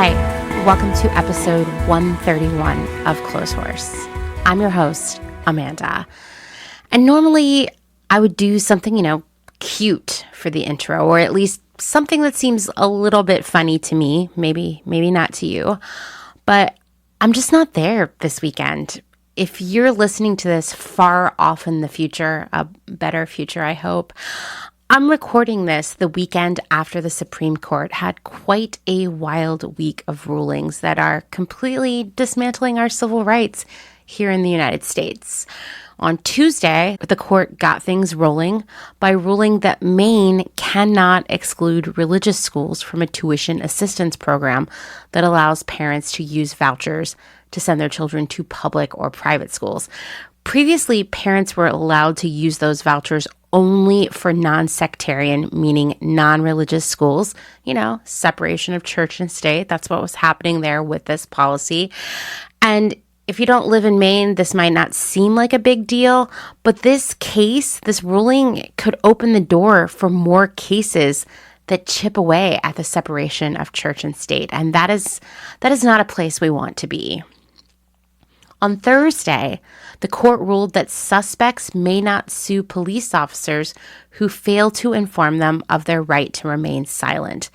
Hi, welcome to episode 131 of Clotheshorse. I'm your host, Amanda. And normally I would do something, cute for the intro, or at least something that seems a little bit funny to me, maybe not to you. But I'm just not there this weekend. If you're listening to this far off in the future, a better future, I hope, I'm recording this the weekend after the Supreme Court had quite a wild week of rulings that are completely dismantling our civil rights here in the United States. On Tuesday, the court got things rolling by ruling that Maine cannot exclude religious schools from a tuition assistance program that allows parents to use vouchers to send their children to public or private schools. Previously, parents were allowed to use those vouchers only for non-sectarian, meaning non-religious schools, separation of church and state. That's what was happening there with this policy. And if you don't live in Maine, this might not seem like a big deal, but this ruling could open the door for more cases that chip away at the separation of church and state. And that is not a place we want to be. On Thursday, the court ruled that suspects may not sue police officers who fail to inform them of their right to remain silent.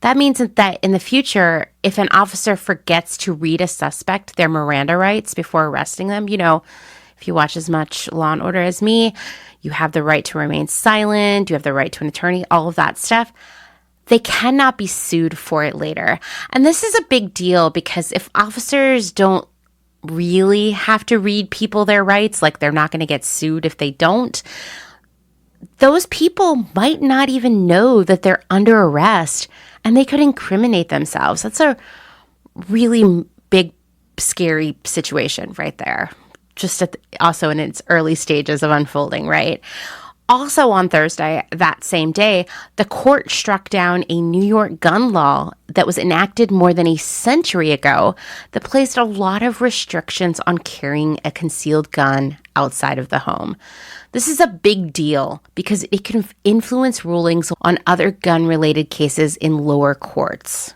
That means that in the future, if an officer forgets to read a suspect their Miranda rights before arresting them, if you watch as much Law and Order as me, you have the right to remain silent, you have the right to an attorney, all of that stuff. They cannot be sued for it later. And this is a big deal because if officers don't really have to read people their rights, like they're not going to get sued if they don't, those people might not even know that they're under arrest and they could incriminate themselves. That's a really big, scary situation right there. Just also in its early stages of unfolding, right? Also on Thursday, that same day, the court struck down a New York gun law that was enacted more than a century ago that placed a lot of restrictions on carrying a concealed gun outside of the home. This is a big deal because it can influence rulings on other gun-related cases in lower courts.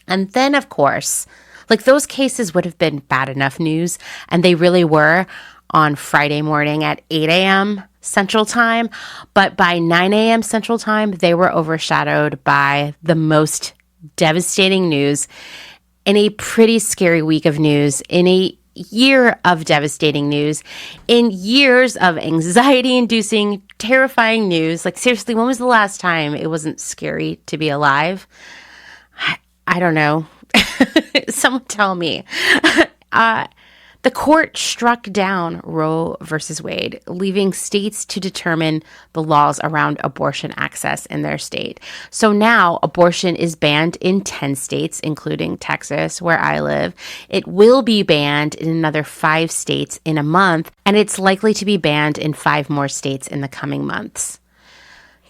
And then, of course, those cases would have been bad enough news, and they really were, on Friday morning at 8 a.m. Central Time, but by 9 a.m. Central Time, they were overshadowed by the most devastating news in a pretty scary week of news, in a year of devastating news, in years of anxiety-inducing, terrifying news. Seriously, when was the last time it wasn't scary to be alive? I don't know. Someone tell me. The court struck down Roe versus Wade, leaving states to determine the laws around abortion access in their state. So now abortion is banned in 10 states, including Texas, where I live. It will be banned in another 5 states in a month, and it's likely to be banned in 5 more states in the coming months.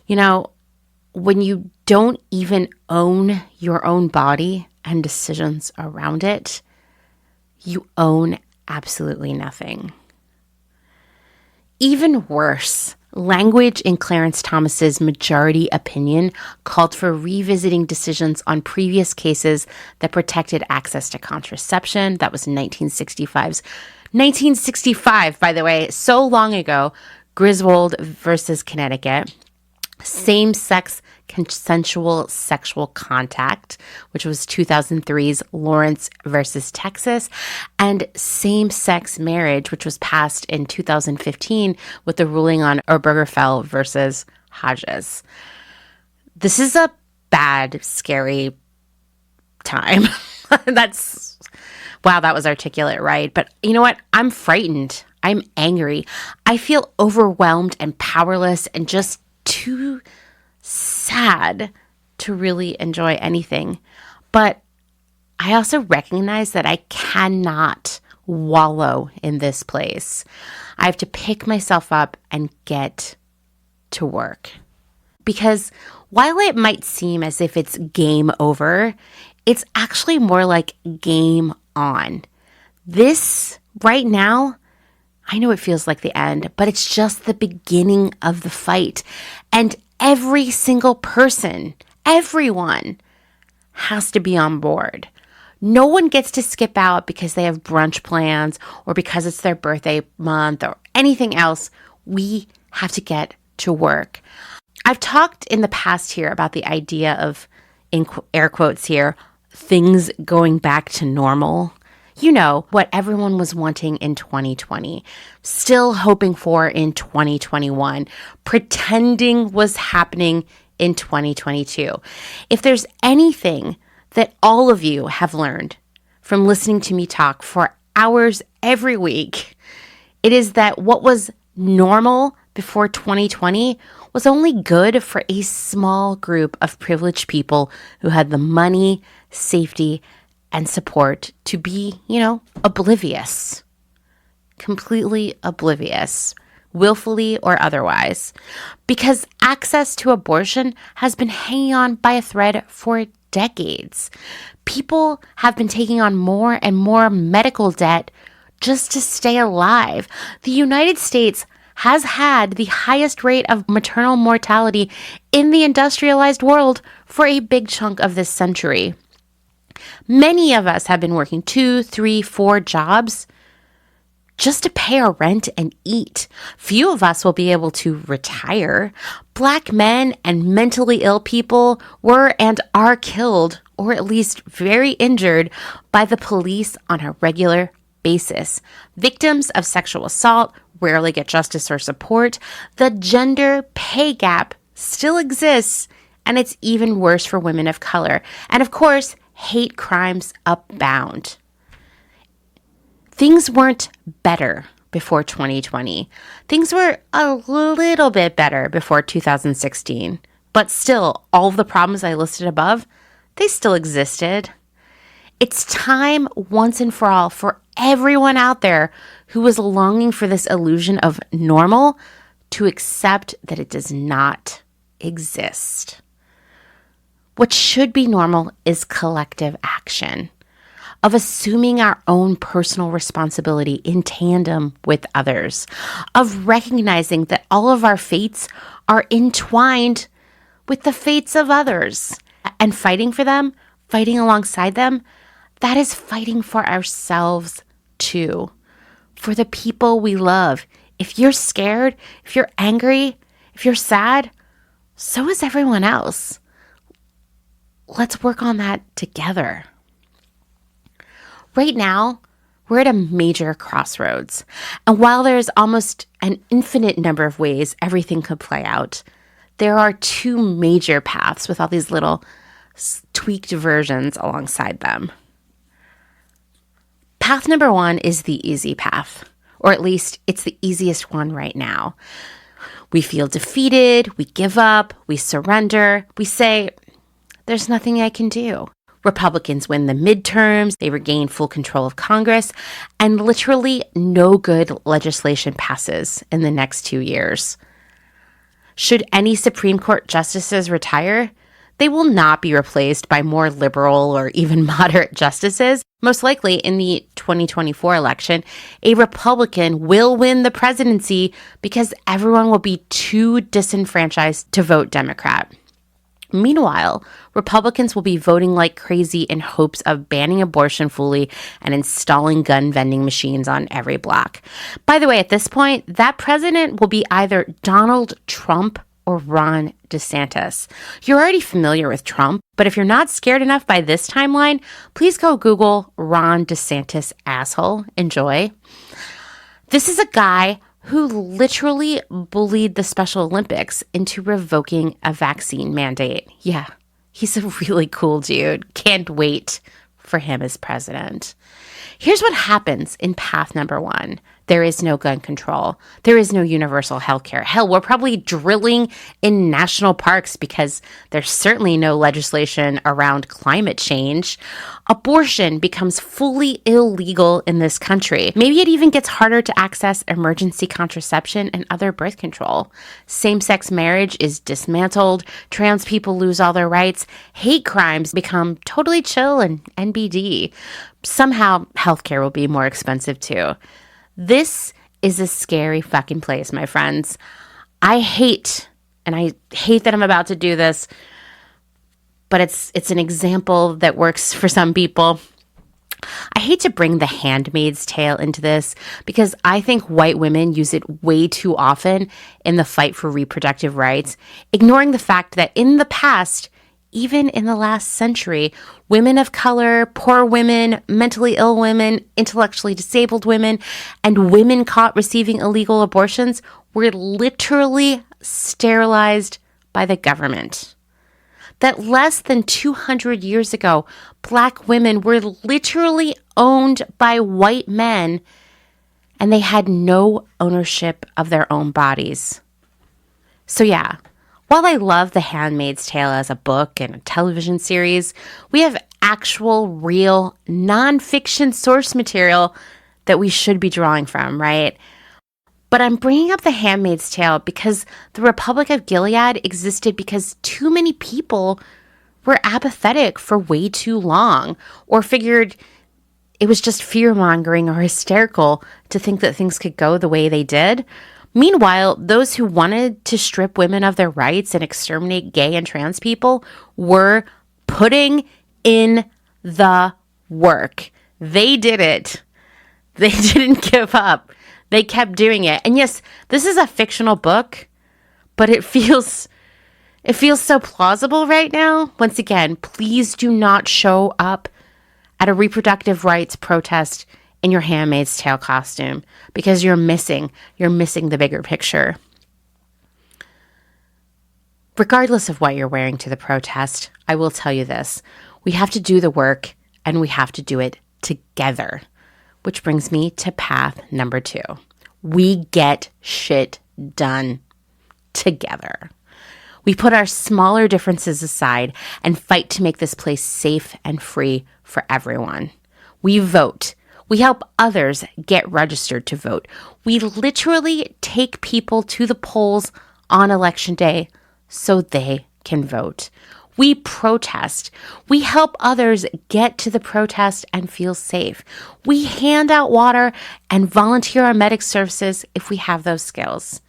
When you don't even own your own body and decisions around it, you own absolutely nothing. Even worse, language in Clarence Thomas's majority opinion called for revisiting decisions on previous cases that protected access to contraception. That was 1965, by the way, so long ago. Griswold versus Connecticut. Same-sex consensual sexual contact, which was 2003's Lawrence versus Texas, and same-sex marriage, which was passed in 2015 with the ruling on Obergefell versus Hodges. This is a bad, scary time. Wow, that was articulate, right? But you know what? I'm frightened. I'm angry. I feel overwhelmed and powerless and just too sad to really enjoy anything. But I also recognize that I cannot wallow in this place. I have to pick myself up and get to work. Because while it might seem as if it's game over, it's actually more like game on. This right now, I know it feels like the end, but it's just the beginning of the fight. And every single person, everyone has to be on board. No one gets to skip out because they have brunch plans or because it's their birthday month or anything else. We have to get to work. I've talked in the past here about the idea of, in air quotes here, things going back to normal. You know, what everyone was wanting in 2020, still hoping for in 2021, pretending was happening in 2022. If there's anything that all of you have learned from listening to me talk for hours every week, it is that what was normal before 2020 was only good for a small group of privileged people who had the money, safety, and support to be, oblivious, completely oblivious, willfully or otherwise, because access to abortion has been hanging on by a thread for decades. People have been taking on more and more medical debt just to stay alive. The United States has had the highest rate of maternal mortality in the industrialized world for a big chunk of this century. Many of us have been working 2, 3, 4 jobs just to pay our rent and eat. Few of us will be able to retire. Black men and mentally ill people were and are killed, or at least very injured, by the police on a regular basis. Victims of sexual assault rarely get justice or support. The gender pay gap still exists, and it's even worse for women of color. And of course, hate crimes abound. Things weren't better before 2020. Things were a little bit better before 2016. But still, all of the problems I listed above, they still existed. It's time once and for all for everyone out there who is longing for this illusion of normal to accept that it does not exist. What should be normal is collective action, of assuming our own personal responsibility in tandem with others, of recognizing that all of our fates are entwined with the fates of others, and fighting for them, fighting alongside them, that is fighting for ourselves too, for the people we love. If you're scared, if you're angry, if you're sad, so is everyone else. Let's work on that together. Right now, we're at a major crossroads. And while there's almost an infinite number of ways everything could play out, there are 2 major paths with all these little tweaked versions alongside them. Path number 1 is the easy path, or at least it's the easiest one right now. We feel defeated, we give up, we surrender, we say, there's nothing I can do. Republicans win the midterms, they regain full control of Congress, and literally no good legislation passes in the next 2 years. Should any Supreme Court justices retire, they will not be replaced by more liberal or even moderate justices. Most likely in the 2024 election, a Republican will win the presidency because everyone will be too disenfranchised to vote Democrat. Meanwhile, Republicans will be voting like crazy in hopes of banning abortion fully and installing gun vending machines on every block. By the way, at this point, that president will be either Donald Trump or Ron DeSantis. You're already familiar with Trump, but if you're not scared enough by this timeline, please go Google Ron DeSantis asshole. Enjoy. This is a guy who literally bullied the Special Olympics into revoking a vaccine mandate. Yeah, he's a really cool dude. Can't wait for him as president. Here's what happens in path number 1. There is no gun control. There is no universal health care. Hell, we're probably drilling in national parks because there's certainly no legislation around climate change. Abortion becomes fully illegal in this country. Maybe it even gets harder to access emergency contraception and other birth control. Same-sex marriage is dismantled. Trans people lose all their rights. Hate crimes become totally chill and NBD. Somehow, healthcare will be more expensive too. This is a scary fucking place, my friends. And I hate that I'm about to do this, but it's an example that works for some people. I hate to bring the Handmaid's Tale into this because I think white women use it way too often in the fight for reproductive rights, ignoring the fact that in the past, even in the last century, women of color, poor women, mentally ill women, intellectually disabled women, and women caught receiving illegal abortions were literally sterilized by the government. That less than 200 years ago, Black women were literally owned by white men, and they had no ownership of their own bodies. So yeah, while I love The Handmaid's Tale as a book and a television series, we have actual, real, nonfiction source material that we should be drawing from, right? But I'm bringing up The Handmaid's Tale because the Republic of Gilead existed because too many people were apathetic for way too long, or figured it was just fear-mongering or hysterical to think that things could go the way they did. Meanwhile, those who wanted to strip women of their rights and exterminate gay and trans people were putting in the work. They did it. They didn't give up. They kept doing it. And yes, this is a fictional book, but it feels so plausible right now. Once again, please do not show up at a reproductive rights protest in your Handmaid's Tale costume because you're missing the bigger picture. Regardless of what you're wearing to the protest, I will tell you this. We have to do the work and we have to do it together. Which brings me to path number 2. We get shit done together. We put our smaller differences aside and fight to make this place safe and free for everyone. We vote. We help others get registered to vote. We literally take people to the polls on election day so they can vote. We protest. We help others get to the protest and feel safe. We hand out water and volunteer on medic services if we have those skills.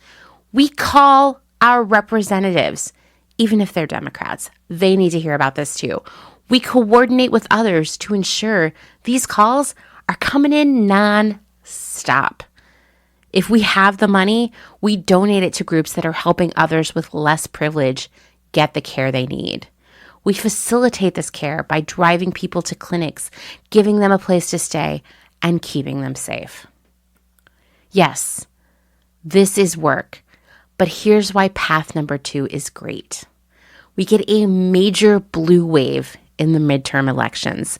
We call our representatives, even if they're Democrats. They need to hear about this too. We coordinate with others to ensure these calls are coming in non-stop. If we have the money, we donate it to groups that are helping others with less privilege get the care they need. We facilitate this care by driving people to clinics, giving them a place to stay, and keeping them safe. Yes, this is work, but here's why path number 2 is great. We get a major blue wave in the midterm elections.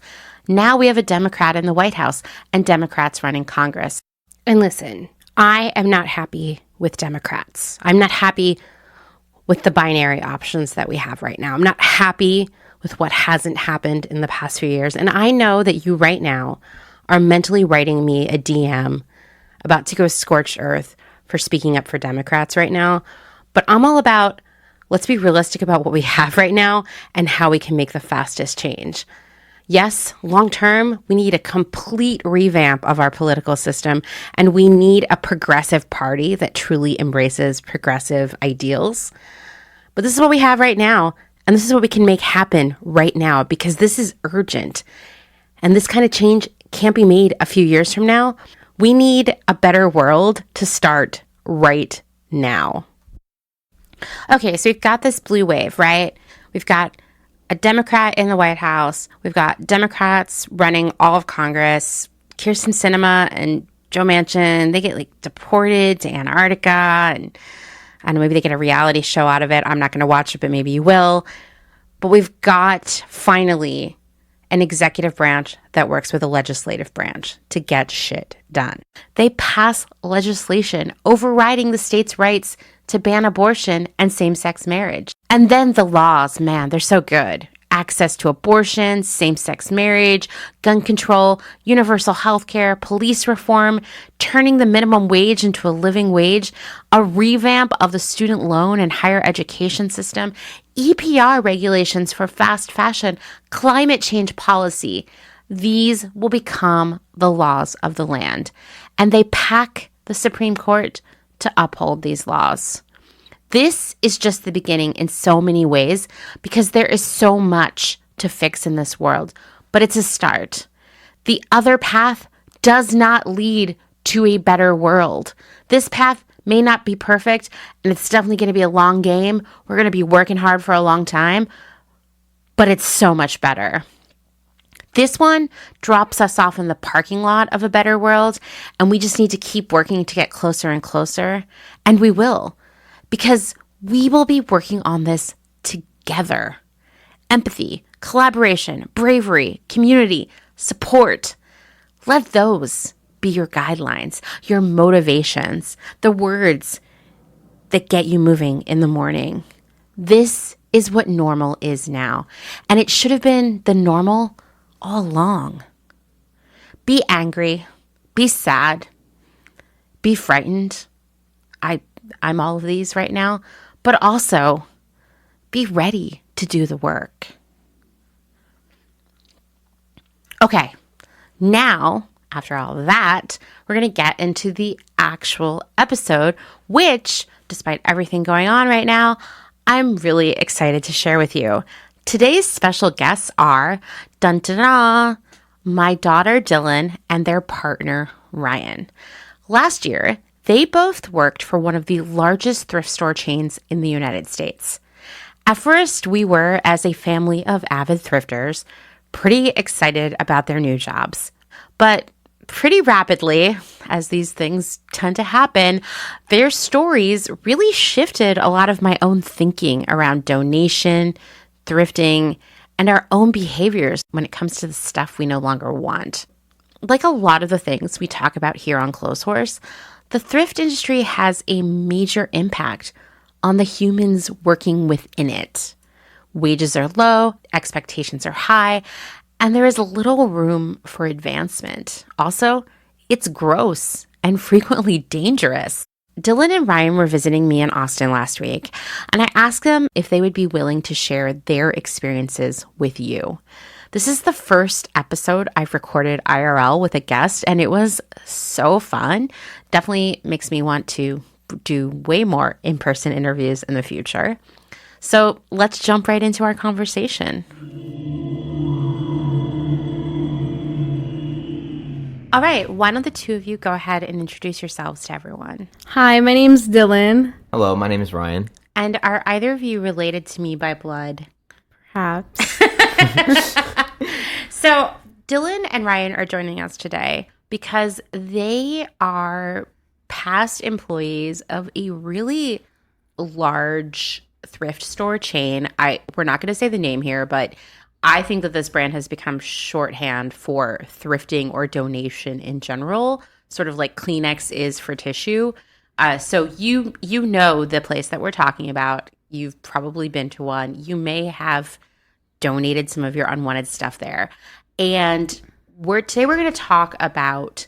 Now we have a Democrat in the White House and Democrats running Congress. And listen, I am not happy with Democrats. I'm not happy with the binary options that we have right now. I'm not happy with what hasn't happened in the past few years. And I know that you right now are mentally writing me a DM about to go scorched earth for speaking up for Democrats right now. But I'm all about, let's be realistic about what we have right now and how we can make the fastest change. Yes, long term, we need a complete revamp of our political system, and we need a progressive party that truly embraces progressive ideals. But this is what we have right now, and this is what we can make happen right now because this is urgent. And this kind of change can't be made a few years from now. We need a better world to start right now. Okay, so we've got this blue wave, right? We've got a Democrat in the White House. We've got Democrats running all of Congress. Kyrsten Sinema and Joe Manchin, they get deported to Antarctica, and I don't know, maybe they get a reality show out of it. I'm not going to watch it, but maybe you will. But we've got finally an executive branch that works with a legislative branch to get shit done. They pass legislation overriding the state's rights to ban abortion and same-sex marriage. And then the laws, man, they're so good. Access to abortion, same-sex marriage, gun control, universal health care, police reform, turning the minimum wage into a living wage, a revamp of the student loan and higher education system, EPR regulations for fast fashion, climate change policy. These will become the laws of the land. And they pack the Supreme Court to uphold these laws. This is just the beginning in so many ways because there is so much to fix in this world, but it's a start. The other path does not lead to a better world. This path may not be perfect, and it's definitely going to be a long game. We're going to be working hard for a long time, but it's so much better. This one drops us off in the parking lot of a better world, and we just need to keep working to get closer and closer, and we will, because we will be working on this together. Empathy, collaboration, bravery, community, support. Let those be your guidelines, your motivations, the words that get you moving in the morning. This is what normal is now, and it should have been the normal all along. Be angry, be sad, be frightened. I'm all of these right now, but also be ready to do the work. Okay, now, after all of that, we're going to get into the actual episode, which, despite everything going on right now, I'm really excited to share with you. Today's special guests are, dun-dun-dun, my daughter Dylan and their partner Ryan. Last year, they both worked for one of the largest thrift store chains in the United States. At first, we were, as a family of avid thrifters, pretty excited about their new jobs. But pretty rapidly, as these things tend to happen, their stories really shifted a lot of my own thinking around donation, thrifting, and our own behaviors when it comes to the stuff we no longer want. Like a lot of the things we talk about here on Clotheshorse, the thrift industry has a major impact on the humans working within it. Wages are low, expectations are high, and there is little room for advancement. Also, it's gross and frequently dangerous. Dylan and Ryan were visiting me in Austin last week, and I asked them if they would be willing to share their experiences with you. This is the first episode I've recorded IRL with a guest, and it was so fun. Definitely makes me want to do way more in-person interviews in the future. So let's jump right into our conversation. All right, why don't the two of you go ahead and introduce yourselves to everyone? Hi, my name's Dylan. Hello, my name is Ryan. And are either of you related to me by blood? Perhaps. So Dylan and Ryan are joining us today because they are past employees of a really large thrift store chain. We're not going to say the name here, but I think that this brand has become shorthand for thrifting or donation in general, sort of like Kleenex is for tissue. So you know the place that we're talking about. You've probably been to one. You may have donated some of your unwanted stuff there. And today we're going to talk about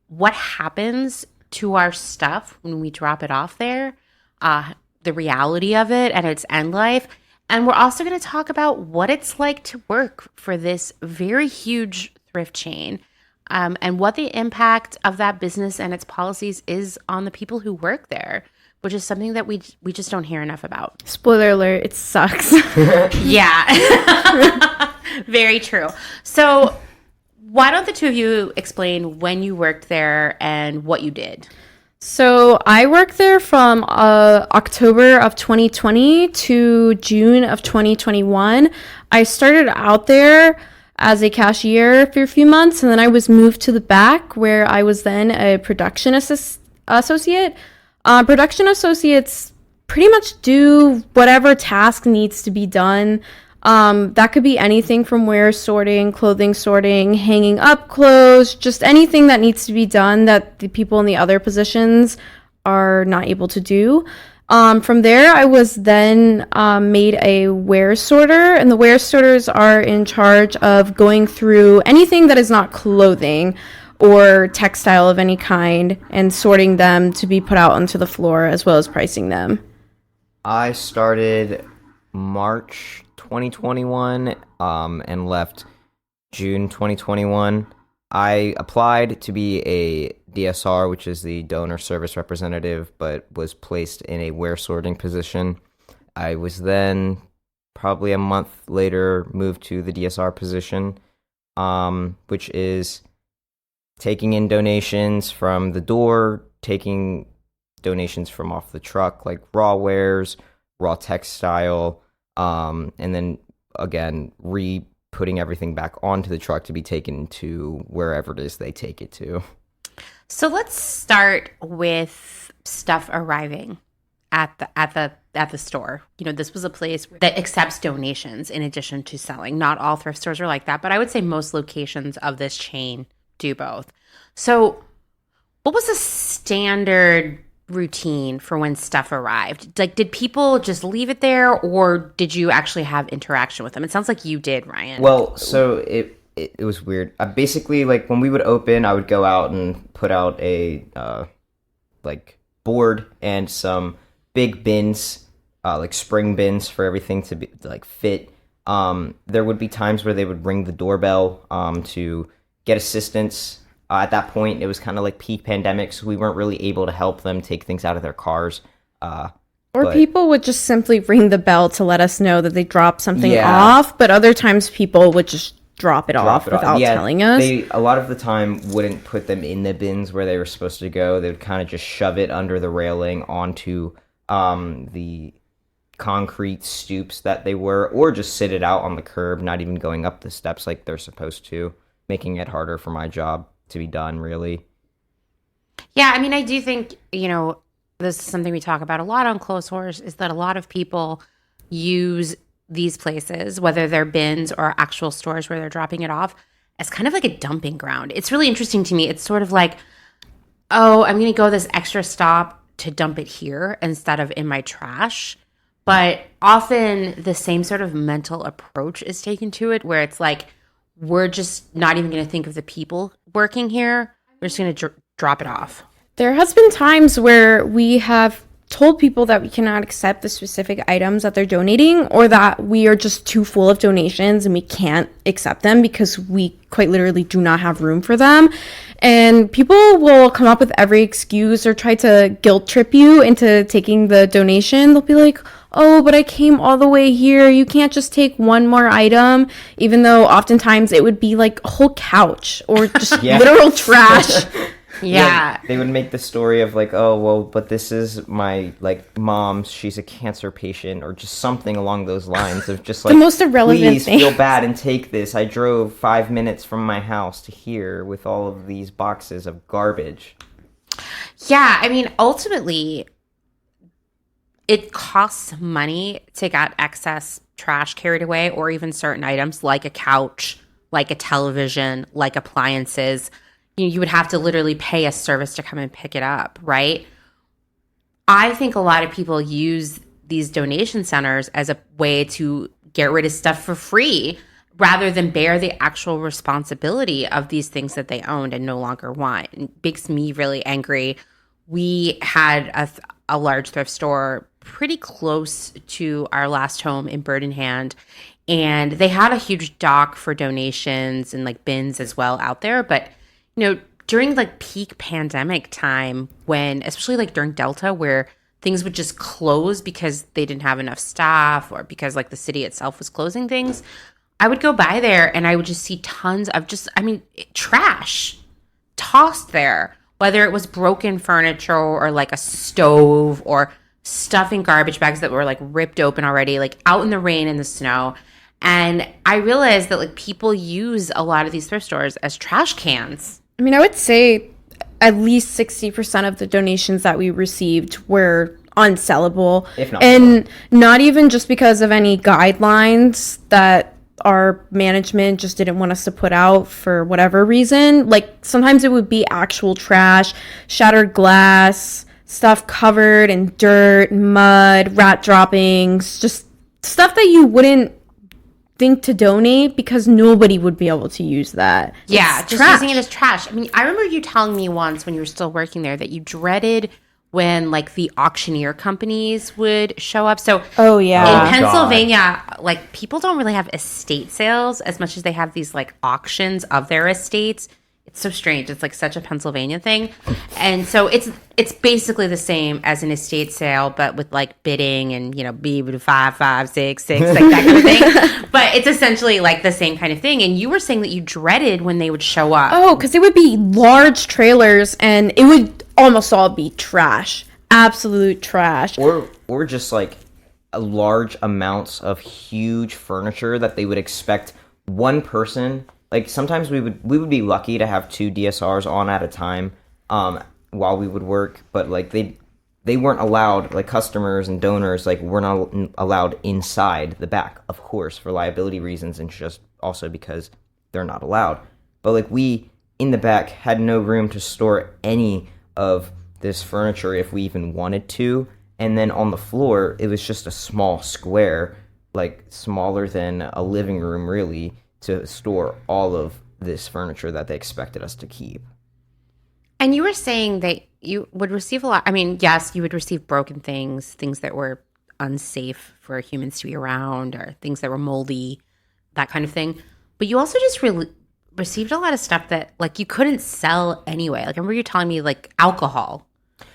what happens to our stuff when we drop it off there, the reality of it and its end life. And we're also going to talk about what it's like to work for this very huge thrift chain, and what the impact of that business and its policies is on the people who work there, which is something that we just don't hear enough about. Spoiler alert, it sucks. Yeah. Very true. So why don't the two of you explain when you worked there and what you did? So I worked there from October of 2020 to June of 2021. I started out there as a cashier for a few months, and then I was moved to the back where I was then a production associate. Production associates pretty much do whatever task needs to be done. That could be anything from wear sorting, clothing sorting, hanging up clothes, just anything that needs to be done that the people in the other positions are not able to do. From there, I was then made a wear sorter, and the wear sorters are in charge of going through anything that is not clothing or textile of any kind and sorting them to be put out onto the floor, as well as pricing them. I started March 2021 and left June 2021. I applied to be a DSR, which is the donor service representative, but was placed in a ware sorting position. I was then probably a month later moved to the DSR position, which is taking in donations from the door, taking donations from off the truck, like raw wares, raw textile, and then again putting everything back onto the truck to be taken to wherever it is they take it to. So let's start with stuff arriving at the store. You know, this was a place that accepts donations in addition to selling. Not all thrift stores are like that, but I would say most locations of this chain do both. So what was the standard routine for when stuff arrived? Like, did people just leave it there, or did you actually have interaction with them? It sounds like you did, Ryan. Well, so it was weird. Basically, like, when we would open, I would go out and put out a like board and some big bins, like spring bins for everything to be like fit. There would be times where they would ring the doorbell to get assistance. At that point, it was kind of like peak pandemic, so we weren't really able to help them take things out of their cars. Or people would just simply ring the bell to let us know that they dropped something off, but other times people would just drop it off without telling us. They, a lot of the time, wouldn't put them in the bins where they were supposed to go. They would kind of just shove it under the railing onto the concrete stoops that they were, or just sit it out on the curb, not even going up the steps like they're supposed to, making it harder for my job to be done, really. Yeah, I mean, I do think, you know, this is something we talk about a lot on Clotheshorse, is that a lot of people use these places, whether they're bins or actual stores where they're dropping it off, as kind of like a dumping ground. It's really interesting to me. It's sort of like, oh, I'm going to go this extra stop to dump it here instead of in my trash. But often the same sort of mental approach is taken to it, where it's like, we're just not even going to think of the people working here. We're just going to drop it off. There has been times where we have told people that we cannot accept the specific items that they're donating, or that we are just too full of donations and we can't accept them because we quite literally do not have room for them. And people will come up with every excuse or try to guilt trip you into taking the donation. They'll be like, oh, but I came all the way here. You can't just take one more item, even though oftentimes it would be like a whole couch or just literal trash. Yeah. They would make the story of like, oh, well, but this is my, like, mom, she's a cancer patient, or just something along those lines of just like, the most irrelevant please thing. Feel bad and take this. I drove 5 minutes from my house to here with all of these boxes of garbage. Yeah, I mean, ultimately, it costs money to get excess trash carried away, or even certain items like a couch, like a television, like appliances. You would have to literally pay a service to come and pick it up, right? I think a lot of people use these donation centers as a way to get rid of stuff for free rather than bear the actual responsibility of these things that they owned and no longer want. It makes me really angry. We had a large thrift store pretty close to our last home in Bird in Hand, and they had a huge dock for donations and like bins as well out there. But you know, during like peak pandemic time, when especially like during Delta, where things would just close because they didn't have enough staff or because like the city itself was closing things, I would go by there and I would just see tons of trash tossed there, whether it was broken furniture or like a stove or stuff in garbage bags that were like ripped open already, like out in the rain and the snow. And I realized that like people use a lot of these thrift stores as trash cans. I mean, I would say at least 60% of the donations that we received were unsellable. If not and not even just because of any guidelines that our management just didn't want us to put out for whatever reason. Like sometimes it would be actual trash, shattered glass, stuff covered in dirt, mud, rat droppings, just stuff that you wouldn't think to donate because nobody would be able to use that. Yeah, it's just trash. using it as trash. I mean, I remember you telling me once when you were still working there that you dreaded when like the auctioneer companies would show up. So in Pennsylvania, like people don't really have estate sales as much as they have these like auctions of their estates. It's so strange. It's like such a Pennsylvania thing. And so it's basically the same as an estate sale, but with like bidding and, be 5, 5, 6, 6, like that kind of thing. But it's essentially like the same kind of thing. And you were saying that you dreaded when they would show up. Oh, because it would be large trailers and it would almost all be trash. Absolute trash. Or just like large amounts of huge furniture that they would expect one person. Like sometimes we would be lucky to have 2 DSRs on at a time while we would work, but like they weren't allowed, like customers and donors like were not allowed inside the back, of course, for liability reasons and just also because they're not allowed. But like we in the back had no room to store any of this furniture if we even wanted to, and then on the floor it was just a small square, like smaller than a living room really, to store all of this furniture that they expected us to keep. And you were saying that you would receive a lot. I mean, yes, you would receive broken things that were unsafe for humans to be around, or things that were moldy, that kind of thing. But you also just received a lot of stuff that like you couldn't sell anyway. Like I remember you telling me like alcohol.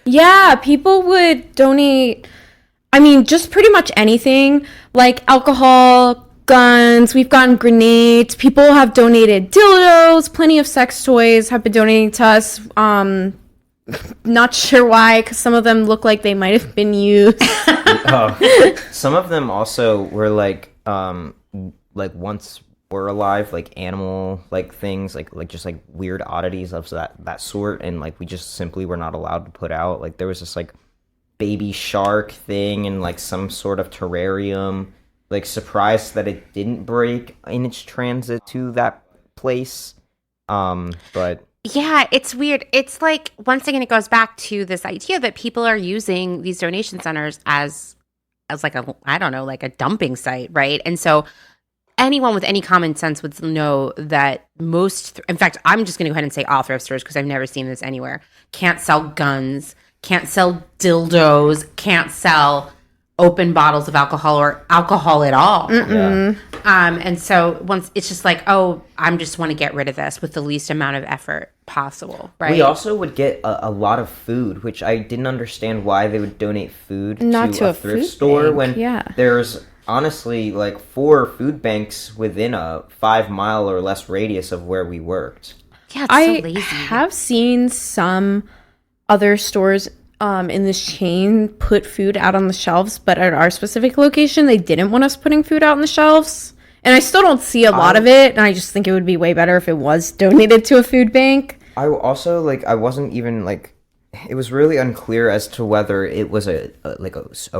Yeah, people would donate, I mean, just pretty much anything, like alcohol, guns, we've gotten grenades, people have donated dildos, plenty of sex toys have been donating to us. Not sure why, because some of them look like they might have been used. Some of them also were like once were alive, like animal like things, like just like weird oddities of that sort, and like we just simply were not allowed to put out. Like there was this like baby shark thing in like some sort of terrarium. Like surprised that it didn't break in its transit to that place. But yeah, it's weird. It's like once again it goes back to this idea that people are using these donation centers as like a, I don't know, like a dumping site, right? And so anyone with any common sense would know that most in fact, I'm just going to go ahead and say all thrift stores because I've never seen this anywhere. Can't sell guns, can't sell dildos, can't sell open bottles of alcohol or alcohol at all. yeah. And so once it's just like, oh, I just want to get rid of this with the least amount of effort possible, right? We also would get a lot of food, which I didn't understand why they would donate food Not to a thrift food store bank, when yeah. there's honestly like 4 food banks within a 5-mile or less radius of where we worked. Yeah, it's I so lazy. have seen some other stores in this chain put food out on the shelves, but at our specific location, they didn't want us putting food out on the shelves. And I still don't see a lot of it, and I just think it would be way better if it was donated to a food bank. I also like I wasn't even like it was really unclear as to whether it was a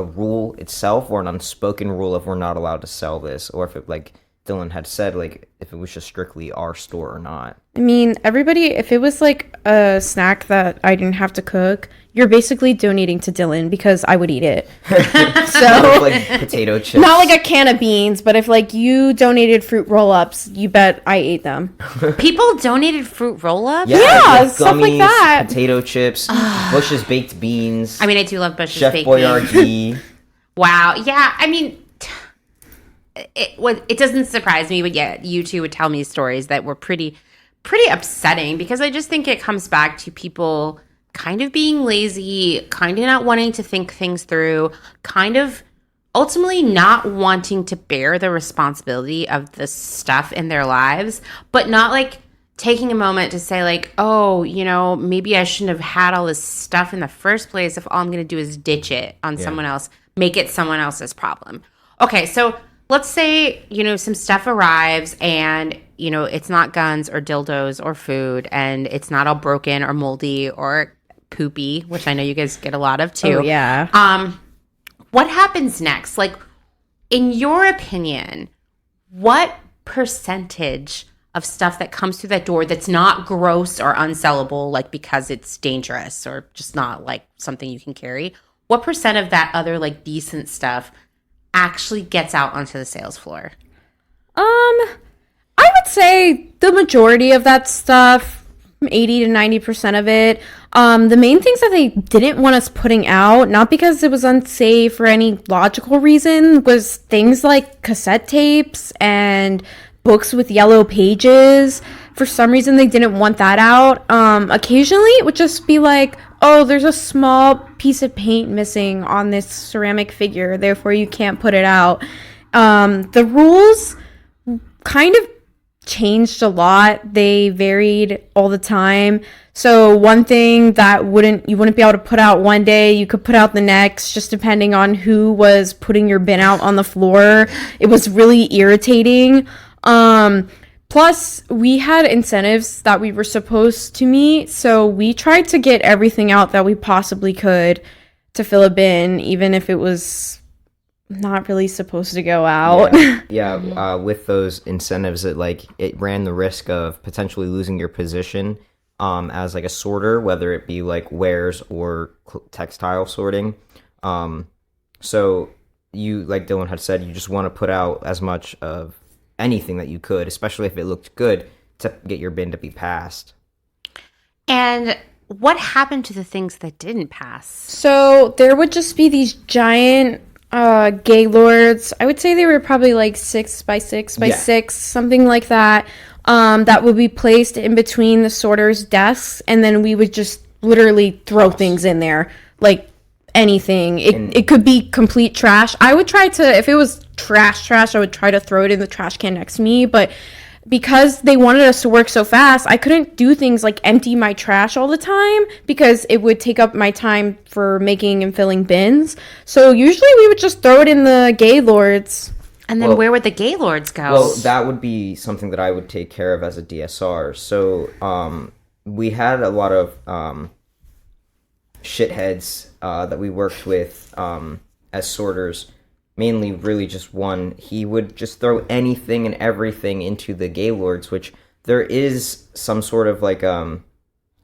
rule itself or an unspoken rule of we're not allowed to sell this, or if it like Dylan had said, like if it was just strictly our store or not. I mean, everybody, if it was like a snack that I didn't have to cook, you're basically donating to Dylan because I would eat it. So like potato chips. not like a can of beans, but if like you donated fruit roll-ups, you bet I ate them. People donated fruit roll-ups? Yeah, like stuff like gummies, that. Potato chips, Bush's baked beans. I mean, I do love Bush's Chef baked Boyardee. beans. Wow. Yeah, I mean, it doesn't surprise me, but yeah, you two would tell me stories that were pretty upsetting because I just think it comes back to people kind of being lazy, kind of not wanting to think things through, kind of ultimately not wanting to bear the responsibility of the stuff in their lives, but not like taking a moment to say like, oh, maybe I shouldn't have had all this stuff in the first place if all I'm going to do is ditch it on someone else, make it someone else's problem. Okay, so let's say, some stuff arrives and, it's not guns or dildos or food and it's not all broken or moldy or poopy, which I know you guys get a lot of too. Oh, yeah. What happens next? Like, in your opinion, what percentage of stuff that comes through that door that's not gross or unsellable, like because it's dangerous or just not like something you can carry, what percent of that other like decent stuff actually gets out onto the sales floor? I would say the majority of that stuff, 80 to 90% of it. The main things that they didn't want us putting out, not because it was unsafe or any logical reason, was things like cassette tapes and books with yellow pages. For some reason, they didn't want that out. Occasionally, it would just be like, oh, there's a small piece of paint missing on this ceramic figure, therefore you can't put it out. The rules kind of changed a lot. They varied all the time. So one thing that you wouldn't be able to put out one day, you could put out the next, just depending on who was putting your bin out on the floor. It was really irritating. Plus, we had incentives that we were supposed to meet, so we tried to get everything out that we possibly could to fill a bin, even if it was not really supposed to go out. With those incentives, it ran the risk of potentially losing your position as like a sorter, whether it be like wares or textile sorting. So you, like Dylan had said, you just want to put out as much of anything that you could, especially if it looked good, to get your bin to be passed. And what happened to the things that didn't pass? So there would just be these giant Gaylords. I would say they were probably like 6 by 6 by 6, something like that. That would be placed in between the sorters' desks, and then we would just literally throw things in there, like anything. It could be complete trash. I would try to, if it was trash, I would try to throw it in the trash can next to me, but because they wanted us to work so fast, I couldn't do things like empty my trash all the time because it would take up my time for making and filling bins. So usually we would just throw it in the Gaylords. And then where would the Gaylords go? Well, that would be something that I would take care of as a DSR. So we had a lot of shitheads that we worked with as sorters. Mainly really just one. He would just throw anything and everything into the Gaylords, which there is some sort of like a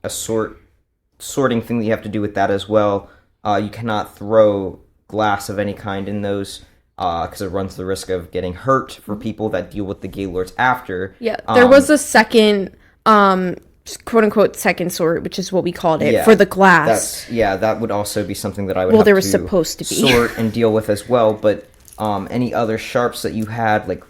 sorting thing that you have to do with that as well. You cannot throw glass of any kind in those because it runs the risk of getting hurt for people that deal with the Gaylords after. Yeah, there was a second quote unquote second sort, which is what we called it, for the glass. That would also be something that I would have there to was supposed to be sort and deal with as well. But any other sharps that you had, like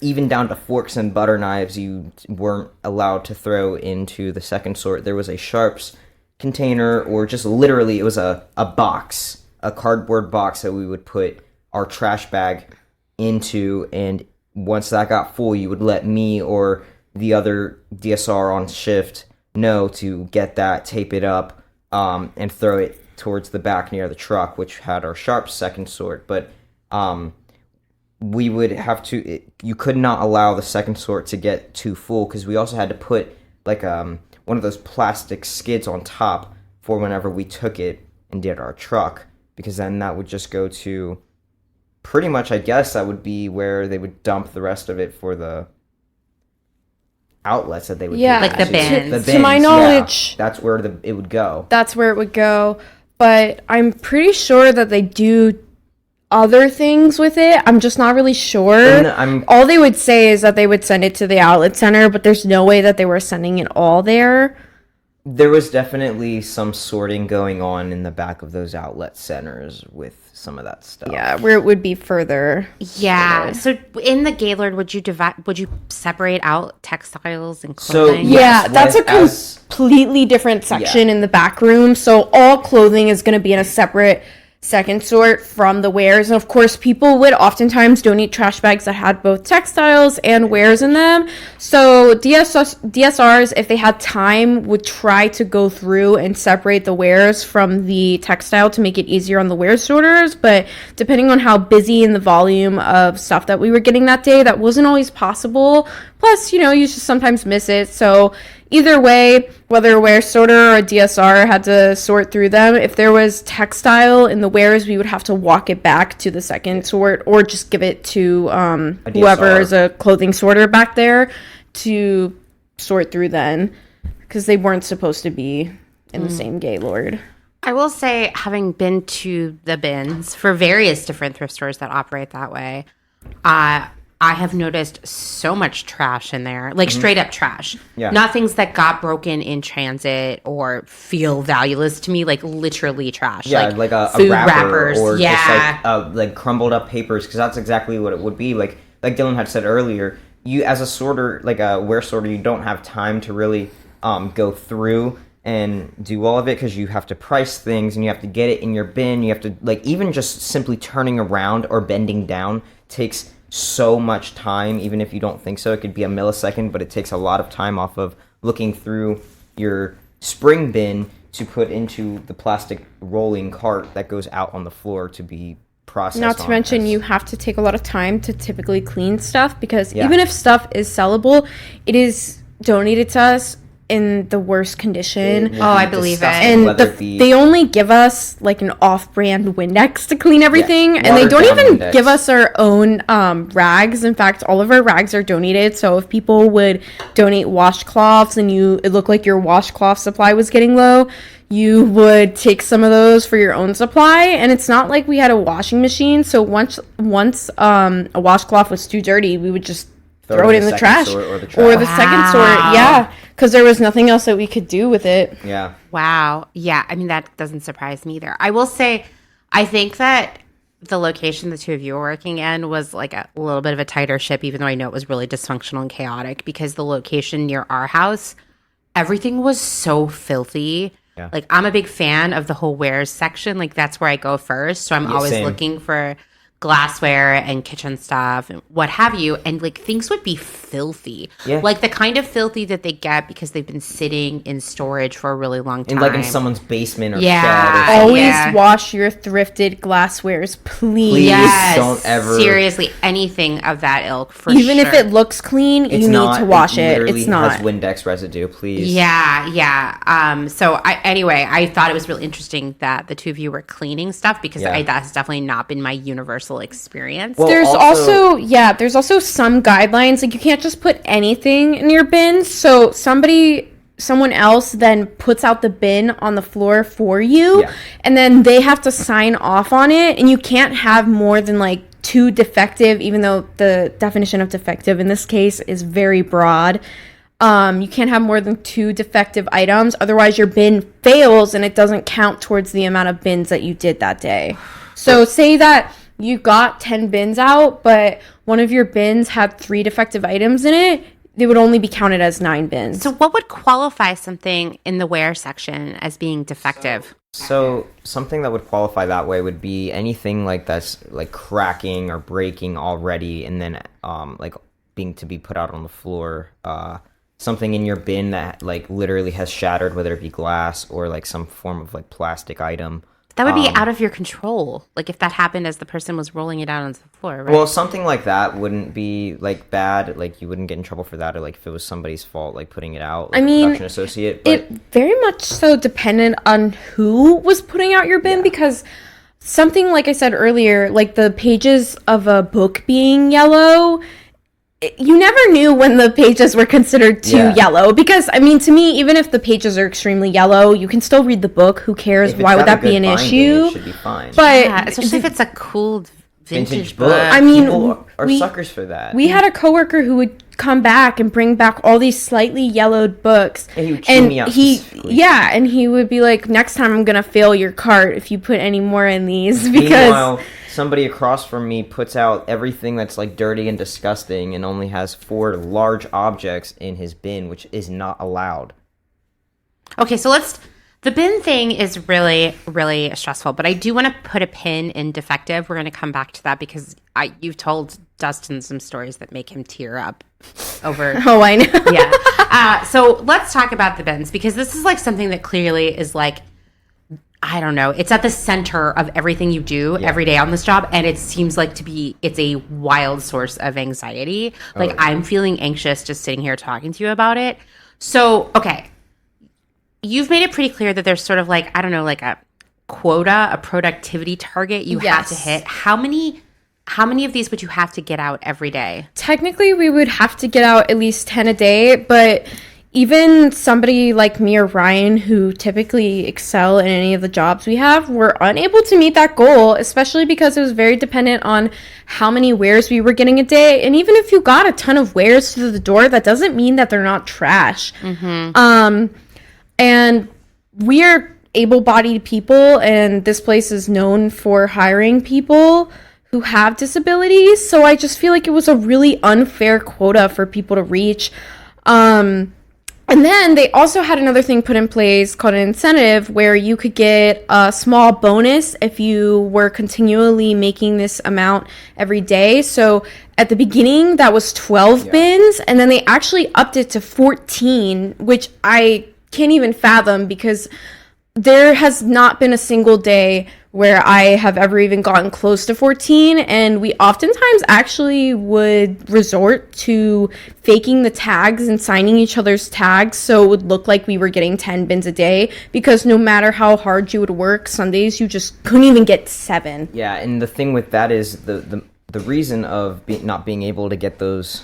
even down to forks and butter knives, you weren't allowed to throw into the second sort. There was a sharps container, or just literally it was a box, a cardboard box that we would put our trash bag into, and once that got full, you would let me or the other DSR on shift know to get that, tape it up, and throw it towards the back near the truck, which had our sharp second sort. But we would have to, you could not allow the second sort to get too full, because we also had to put like one of those plastic skids on top for whenever we took it and did our truck, because then that would just go to pretty much, I guess that would be where they would dump the rest of it for the outlets that they would like the bins. To my knowledge, that's where it would go. That's where it would go. But I'm pretty sure that they do other things with it. I'm just not really sure. All they would say is that they would send it to the outlet center, but there's no way that they were sending it all there. There was definitely some sorting going on in the back of those outlet centers with some of that stuff. Yeah, where it would be further. Yeah. So in the Gaylord, would you separate out textiles and clothing? So that's a completely different section in the back room. So all clothing is going to be in a separate second sort from the wares. And of course, people would oftentimes donate trash bags that had both textiles and wares in them. So DSRs, if they had time, would try to go through and separate the wares from the textile to make it easier on the wares sorters. But depending on how busy and the volume of stuff that we were getting that day, that wasn't always possible. Plus, you just sometimes miss it. So either way, whether a wear sorter or a DSR had to sort through them. If there was textile in the wares, we would have to walk it back to the second sort, or just give it to whoever is a clothing sorter back there to sort through then, because they weren't supposed to be in the same Gaylord. I will say, having been to the bins for various different thrift stores that operate that way, I have noticed so much trash in there, like straight up trash. Yeah. Not things that got broken in transit or feel valueless to me, like literally trash. Yeah, like a food wrapper wrappers, or just like crumbled up papers, because that's exactly what it would be. Like Dylan had said earlier, you as a sorter, like a wear sorter, you don't have time to really go through and do all of it, because you have to price things and you have to get it in your bin. You have to, like, even just simply turning around or bending down takes so much time. Even if you don't think so, it could be a millisecond, but it takes a lot of time off of looking through your spring bin to put into the plastic rolling cart that goes out on the floor to be processed. Not to mention, you have to take a lot of time to typically clean stuff, because even if stuff is sellable, it is donated to us in the worst condition. I believe it. And they only give us like an off-brand Windex to clean everything, and they don't even give us our own rags. In fact, all of our rags are donated. So if people would donate washcloths and it looked like your washcloth supply was getting low, you would take some of those for your own supply. And it's not like we had a washing machine, so once a washcloth was too dirty, we would just throw it in the trash or the second sort. Because there was nothing else that we could do with it. Wow. Yeah, I mean, that doesn't surprise me either. I will say, I think that the location the two of you were working in was like a little bit of a tighter ship, even though I know it was really dysfunctional and chaotic, because the location near our house, everything was so filthy. Like, I'm a big fan of the whole wares section. Like, that's where I go first. So I'm always looking for glassware and kitchen stuff and what have you, and like things would be filthy, like the kind of filthy that they get because they've been sitting in storage for a really long time, like in someone's basement or shed. Always wash your thrifted glasswares, please. Don't ever, seriously, anything of that ilk, for even if it looks clean, you need to wash it. It's not has Windex residue, please. So I thought it was really interesting that the two of you were cleaning stuff, because that's definitely not been my universal experience. Well, there's also some guidelines. Like, you can't just put anything in your bins. So someone else then puts out the bin on the floor for you, and then they have to sign off on it. And you can't have more than like 2 defective, even though the definition of defective in this case is very broad. You can't have more than 2 defective items. Otherwise, your bin fails and it doesn't count towards the amount of bins that you did that day. So say that you got 10 bins out, but one of your bins had 3 defective items in it, they would only be counted as 9 bins. So what would qualify something in the wear section as being defective? So something that would qualify that way would be anything like that's like cracking or breaking already, and then like being to be put out on the floor. Something in your bin that like literally has shattered, whether it be glass or like some form of like plastic item. That would be out of your control. Like, if that happened as the person was rolling it out onto the floor, right? Well, something like that wouldn't be like bad. Like, you wouldn't get in trouble for that, or like if it was somebody's fault, like putting it out. Like, production associate. But it very much so depended on who was putting out your bin, because something like I said earlier, like the pages of a book being yellow, you never knew when the pages were considered too yellow, because I mean, to me, even if the pages are extremely yellow, you can still read the book. Who cares? Why would that be an issue? It should be fine. But especially if it's a cool vintage book. I mean, people are suckers for that. We had a coworker who would come back and bring back all these slightly yellowed books, and he would chew me out specifically. And he would be like, "Next time, I'm gonna fail your cart if you put any more in these." Because meanwhile, somebody across from me puts out everything that's like dirty and disgusting, and only has 4 large objects in his bin, which is not allowed. Okay, so the bin thing is really, really stressful, but I do want to put a pin in defective. We're going to come back to that, because you've told Dustin some stories that make him tear up over. Oh, I know. So let's talk about the bins, because this is like something that clearly is like, I don't know, it's at the center of everything you do every day on this job, and it seems like it's a wild source of anxiety. Like, I'm feeling anxious just sitting here talking to you about it. So, okay, you've made it pretty clear that there's sort of like, I don't know, like a quota, a productivity target you have to hit. How many of these would you have to get out every day? Technically, we would have to get out at least 10 a day, but even somebody like me or Ryan, who typically excel in any of the jobs we have, were unable to meet that goal, especially because it was very dependent on how many wares we were getting a day. And even if you got a ton of wares through the door, that doesn't mean that they're not trash. Mm-hmm. And we are able-bodied people, and this place is known for hiring people who have disabilities. So I just feel like it was a really unfair quota for people to reach. And then they also had another thing put in place called an incentive where you could get a small bonus if you were continually making this amount every day. So at the beginning, that was 12 bins, and then they actually upped it to 14, which I can't even fathom because there has not been a single day where I have ever even gotten close to 14, and we oftentimes actually would resort to faking the tags and signing each other's tags so it would look like we were getting 10 bins a day, because no matter how hard you would work, some days you just couldn't even get 7. Yeah, and the thing with that is the reason of not being able to get those,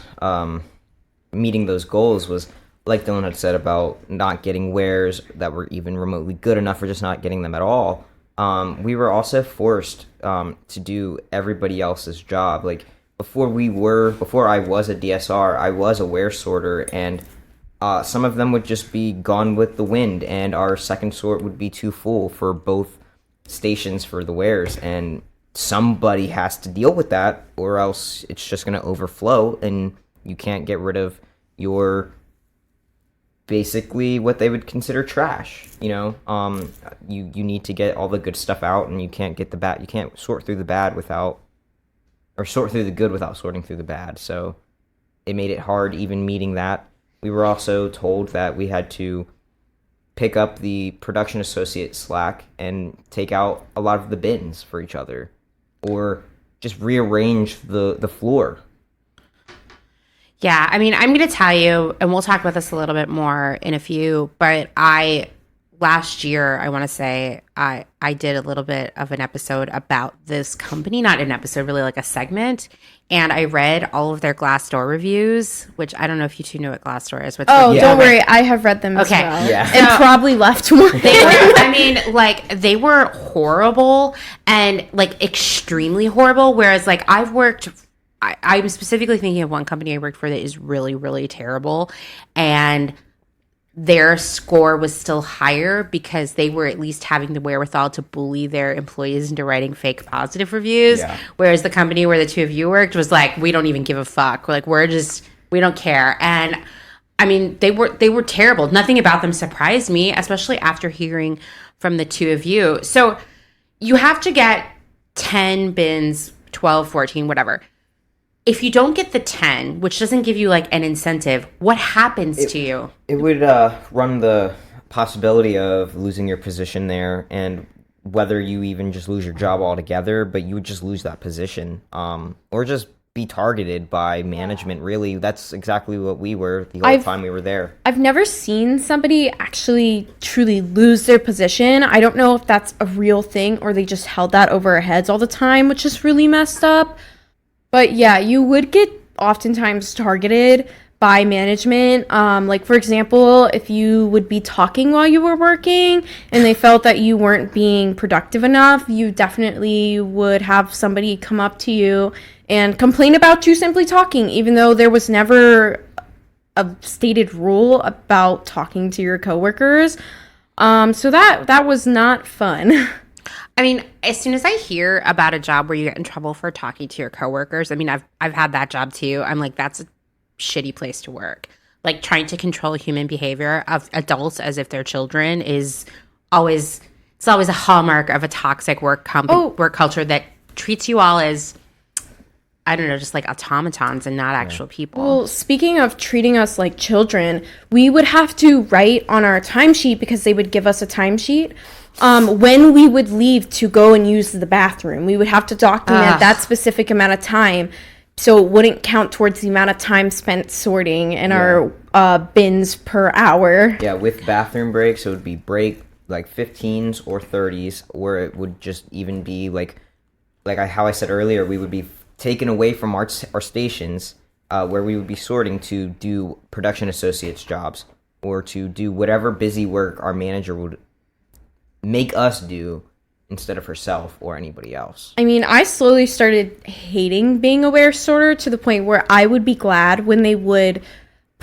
meeting those goals was, like Dylan had said, about not getting wares that were even remotely good enough, or just not getting them at all. We were also forced to do everybody else's job. Like before I was a DSR, I was a ware sorter, and some of them would just be gone with the wind, and our second sort would be too full for both stations for the wares, and somebody has to deal with that, or else it's just going to overflow, and you can't get rid of your basically what they would consider trash. You need to get all the good stuff out, and you can't get the bad. You can't sort through the bad sort through the good without sorting through the bad. So it made it hard even meeting that. We were also told that we had to pick up the production associate slack and take out a lot of the bins for each other, or just rearrange the floor. Yeah, I mean, I'm going to tell you, and we'll talk about this a little bit more in a few, but last year, I want to say, I did a little bit of an episode about this company, not an episode, really like a segment, and I read all of their Glassdoor reviews, which I don't know if you two know what Glassdoor is. Don't worry, I have read them as well. Yeah. And probably left one. They were horrible, and like extremely horrible, whereas like I'm specifically thinking of one company I worked for that is really, really terrible. And their score was still higher because they were at least having the wherewithal to bully their employees into writing fake positive reviews. Yeah. Whereas the company where the two of you worked was like, we don't even give a fuck. Like, we don't care. And I mean, they were terrible. Nothing about them surprised me, especially after hearing from the two of you. So you have to get 10 bins, 12, 14, whatever. If you don't get the 10, which doesn't give you like an incentive, what happens to you? It would run the possibility of losing your position there, and whether you even just lose your job altogether, but you would just lose that position, or just be targeted by management. Really, that's exactly what we were the whole time we were there. I've never seen somebody actually truly lose their position. I don't know if that's a real thing or they just held that over our heads all the time, which is really messed up. But yeah, you would get oftentimes targeted by management. Like, for example, if you would be talking while you were working and they felt that you weren't being productive enough, you definitely would have somebody come up to you and complain about you simply talking, even though there was never a stated rule about talking to your coworkers. So that was not fun. I mean, as soon as I hear about a job where you get in trouble for talking to your coworkers, I mean, I've had that job too. I'm like, that's a shitty place to work. Like, trying to control human behavior of adults as if they're children is always a hallmark of a toxic work culture that treats you all as, I don't know, just like automatons and not actual people. Well, speaking of treating us like children, we would have to write on our timesheet, because they would give us a timesheet, when we would leave to go and use the bathroom. We would have to document that specific amount of time, so it wouldn't count towards the amount of time spent sorting in our bins per hour. Yeah, with bathroom breaks, it would be break like 15s or 30s, or it would just even be like how I said earlier, we would be taken away from our stations, where we would be sorting to do production associates jobs, or to do whatever busy work our manager would make us do instead of herself or anybody else. I mean, I slowly started hating being a ware sorter, to the point where I would be glad when they would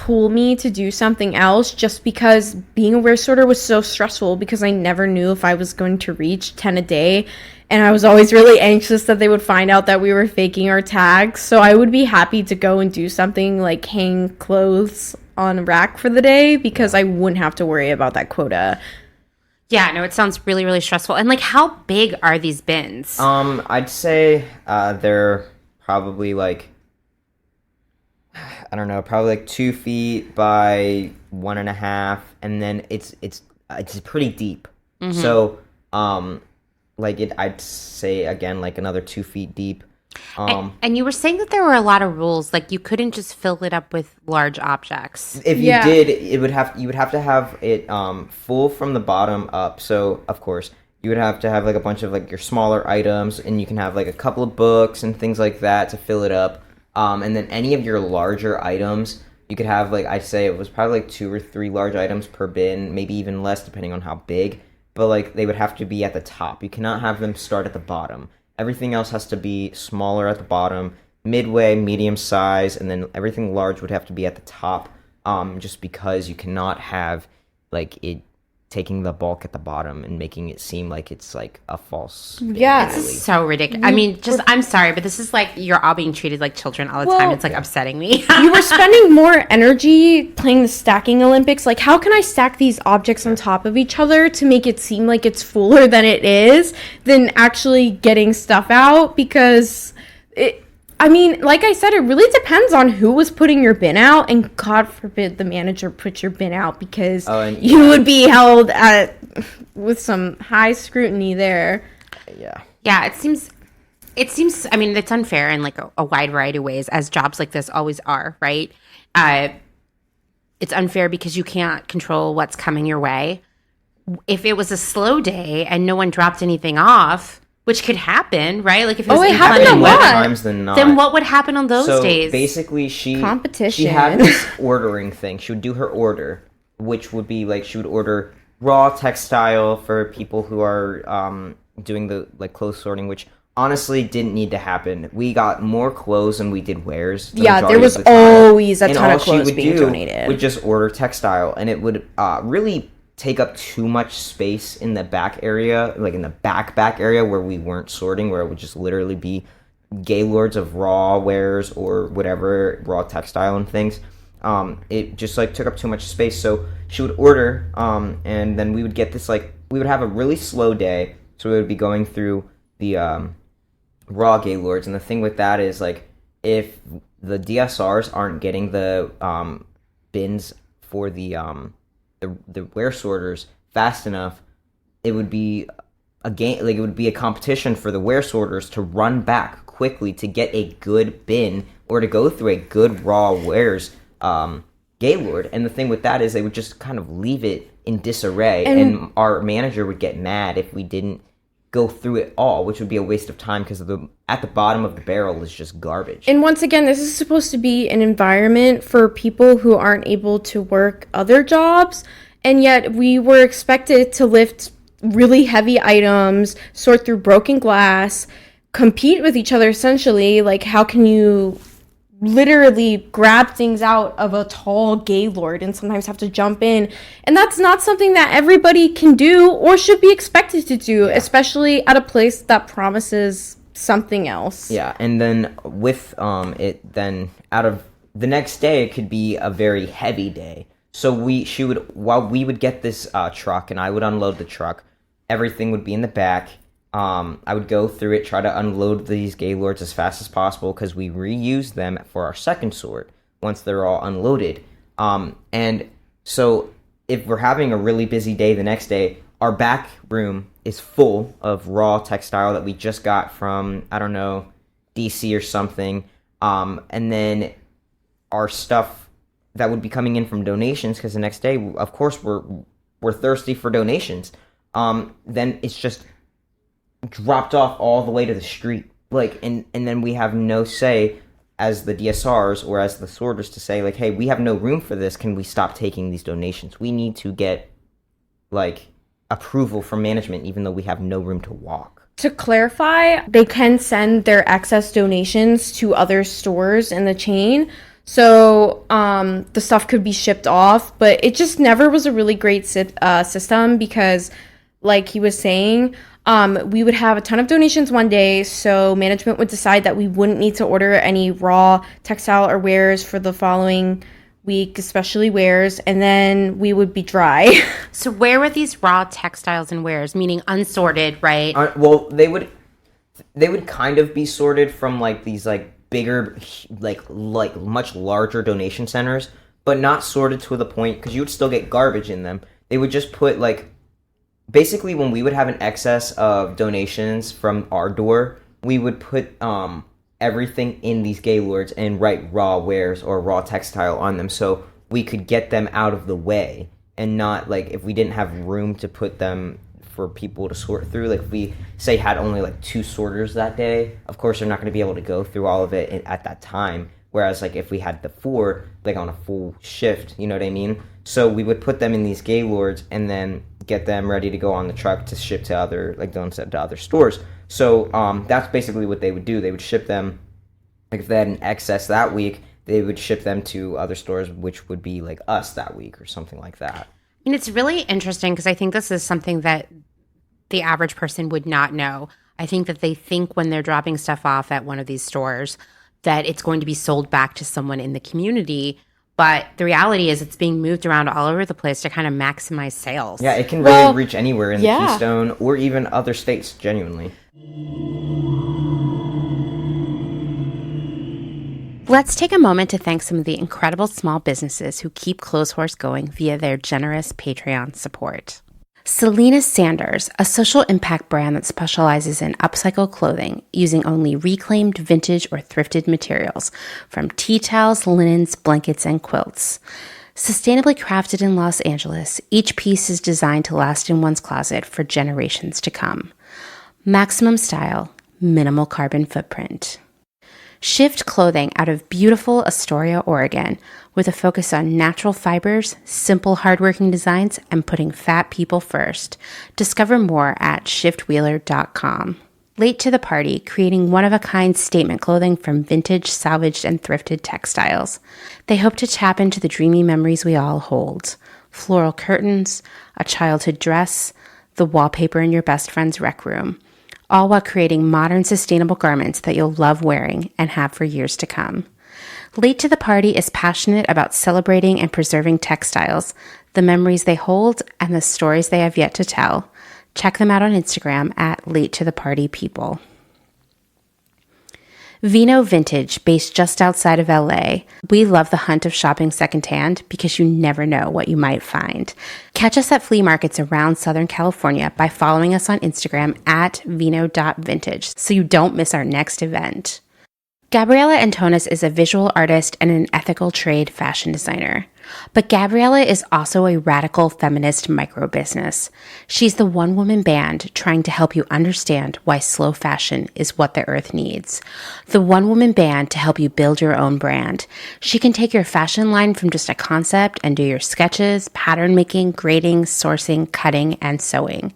pull me to do something else, just because being a wear sorter was so stressful, because I never knew if I was going to reach 10 a day. And I was always really anxious that they would find out that we were faking our tags. So I would be happy to go and do something like hang clothes on a rack for the day, because I wouldn't have to worry about that quota. Yeah, no, it sounds really, really stressful. And like, how big are these bins? I'd say they're probably like, I don't know, probably like 2 feet by 1.5, and then it's pretty deep. So I'd say again like another 2 feet deep. And you were saying that there were a lot of rules, like you couldn't just fill it up with large objects. If you did, you would have to have it full from the bottom up. So of course you would have to have like a bunch of like your smaller items, and you can have like a couple of books and things like that to fill it up. And then any of your larger items, you could have like, I'd say it was probably like 2 or 3 large items per bin, maybe even less depending on how big. But like they would have to be at the top. You cannot have them start at the bottom. Everything else has to be smaller at the bottom, midway, medium size, and then everything large would have to be at the top. Just because you cannot have like it taking the bulk at the bottom and making it seem like it's like a false bin, This is so ridiculous. I mean, I'm sorry, but this is like you're all being treated like children all the time. It's like upsetting me. You were spending more energy playing the stacking Olympics. Like, how can I stack these objects on top of each other to make it seem like it's fuller than it is, than actually getting stuff out? Because I mean, like I said, it really depends on who was putting your bin out, and God forbid the manager put your bin out, because you would be held with some high scrutiny there. Yeah, it seems. I mean, it's unfair in like a wide variety of ways, as jobs like this always are, right? It's unfair because you can't control what's coming your way. If it was a slow day and no one dropped anything off, which could happen, right? Like if it was it happened a lot. Times than not. Then what would happen on those days? So basically, she Competition. had this ordering thing. She would do her order, which would be like she would order raw textile for people who are doing the like clothes sorting, which honestly didn't need to happen. We got more clothes than we did wares. There was always a ton of clothes being donated. Would just order textile, and it would really take up too much space in the back area, like in the back area where we weren't sorting, where it would just literally be Gaylords of raw wares or whatever, raw textile and things. It just like took up too much space. So she would order, and then we would get this like, we would have a really slow day. So we would be going through the raw Gaylords. And the thing with that is like, if the DSRs aren't getting the bins for the wear sorters fast enough, it would be it would be a competition for the wear sorters to run back quickly to get a good bin or to go through a good raw wares Gaylord. And the thing with that is they would just kind of leave it in disarray, and our manager would get mad if we didn't go through it all, which would be a waste of time because at the bottom of the barrel is just garbage. And once again, this is supposed to be an environment for people who aren't able to work other jobs, and yet we were expected to lift really heavy items, sort through broken glass, compete with each other essentially. Like, how can you literally grab things out of a tall Gaylord and sometimes have to jump in? And that's not something that everybody can do or should be expected to do, especially at a place that promises something else. Yeah, and then with it, then out of the next day, it could be a very heavy day. So while we would get this truck and I would unload the truck, everything would be in the back. I would go through it, try to unload these Gaylords as fast as possible because we reuse them for our second sort once they're all unloaded. And so if we're having a really busy day the next day, our back room is full of raw textile that we just got from, I don't know, DC or something. And then our stuff that would be coming in from donations, because the next day, of course, we're thirsty for donations. Then it's just dropped off all the way to the street, like, and then we have no say as the DSRs or as the sorters to say like, hey, we have no room for this, can we stop taking these donations? We need to get like approval from management even though we have no room to walk. To clarify, they can send their excess donations to other stores in the chain. So the stuff could be shipped off, but it just never was a really great system because, like he was saying, we would have a ton of donations one day, so management would decide that we wouldn't need to order any raw textile or wares for the following week, especially wares, and then we would be dry. So where were these raw textiles and wares, meaning unsorted, right? Well, they would kind of be sorted from like these like bigger, like much larger donation centers, but not sorted to the point because you would still get garbage in them. They would just put like, basically when we would have an excess of donations from our door, we would put everything in these Gaylords and write raw wares or raw textile on them so we could get them out of the way, and not like if we didn't have room to put them for people to sort through, like if we say had only like 2 sorters that day, of course they're not going to be able to go through all of it at that time, whereas like if we had the 4 like on a full shift, you know what I mean? So we would put them in these Gaylords and then get them ready to go on the truck to ship to other, like Dylan said, to other stores. So that's basically what they would do. They would ship them, like if they had an excess that week, they would ship them to other stores, which would be like us that week or something like that. And it's really interesting because I think this is something that the average person would not know. I think that they think when they're dropping stuff off at one of these stores that it's going to be sold back to someone in the community. But the reality is it's being moved around all over the place to kind of maximize sales. Yeah, it can really reach anywhere in the Keystone or even other states, genuinely. Let's take a moment to thank some of the incredible small businesses who keep Clotheshorse going via their generous Patreon support. Selena Sanders, a social impact brand that specializes in upcycled clothing using only reclaimed, vintage, or thrifted materials from tea towels, linens, blankets, and quilts. Sustainably crafted in Los Angeles, each piece is designed to last in one's closet for generations to come. Maximum style, minimal carbon footprint. Shift Clothing out of beautiful Astoria, Oregon, with a focus on natural fibers, simple hardworking designs, and putting fat people first. Discover more at shiftwheeler.com. Late to the party, creating one-of-a-kind statement clothing from vintage, salvaged, and thrifted textiles. They hope to tap into the dreamy memories we all hold. Floral curtains, a childhood dress, the wallpaper in your best friend's rec room. All while creating modern, sustainable garments that you'll love wearing and have for years to come. Late to the Party is passionate about celebrating and preserving textiles, the memories they hold, and the stories they have yet to tell. Check them out on Instagram at Late to the Party People. Vino Vintage, based just outside of LA. We love the hunt of shopping secondhand because you never know what you might find. Catch us at flea markets around Southern California by following us on Instagram at vino.vintage so you don't miss our next event. Gabriella Antonis is a visual artist and an ethical trade fashion designer. But Gabriella is also a radical feminist micro-business. She's the one-woman band trying to help you understand why slow fashion is what the earth needs. The one-woman band to help you build your own brand. She can take your fashion line from just a concept and do your sketches, pattern making, grading, sourcing, cutting, and sewing.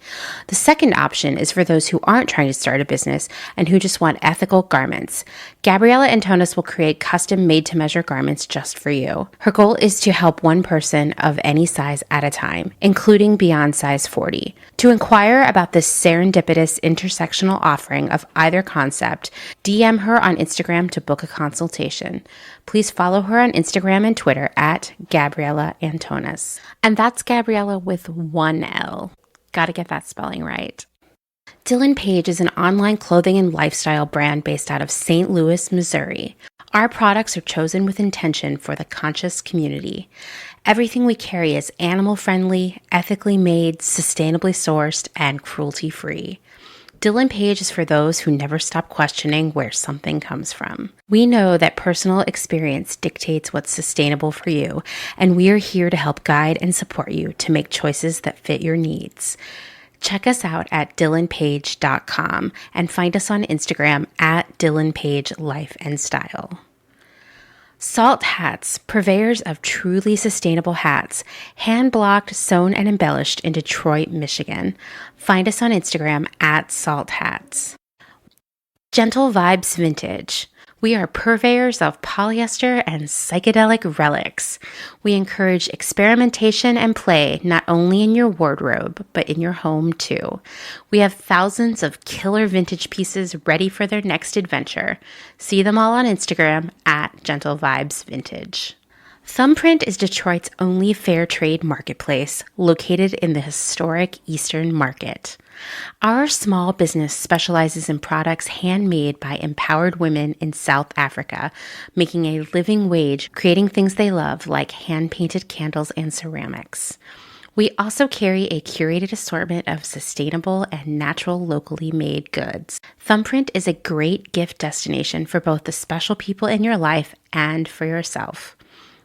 The second option is for those who aren't trying to start a business and who just want ethical garments. Gabriella Antonis will create custom made-to-measure garments just for you. Her goal is to help one person of any size at a time, including beyond size 40. To inquire about this serendipitous intersectional offering of either concept, DM her on Instagram to book a consultation. Please follow her on Instagram and Twitter at Gabriella Antonis. And that's Gabriella with one L. Gotta get that spelling right. Dylan Page is an online clothing and lifestyle brand based out of St. Louis, Missouri. Our products are chosen with intention for the conscious community. Everything we carry is animal-friendly, ethically made, sustainably sourced, and cruelty-free. Dylan Page is for those who never stop questioning where something comes from. We know that personal experience dictates what's sustainable for you, and we are here to help guide and support you to make choices that fit your needs. Check us out at dylanpage.com and find us on Instagram at dylanpagelife&style. Salt Hats, purveyors of truly sustainable hats, hand-blocked, sewn, and embellished in Detroit, Michigan. Find us on Instagram at Salt Hats. Gentle Vibes Vintage. We are purveyors of polyester and psychedelic relics. We encourage experimentation and play not only in your wardrobe, but in your home too. We have thousands of killer vintage pieces ready for their next adventure. See them all on Instagram at Gentle Vibes Vintage. Thumbprint is Detroit's only fair trade marketplace located in the historic Eastern Market. Our small business specializes in products handmade by empowered women in South Africa, making a living wage, creating things they love like hand-painted candles and ceramics. We also carry a curated assortment of sustainable and natural locally made goods. Thumbprint is a great gift destination for both the special people in your life and for yourself.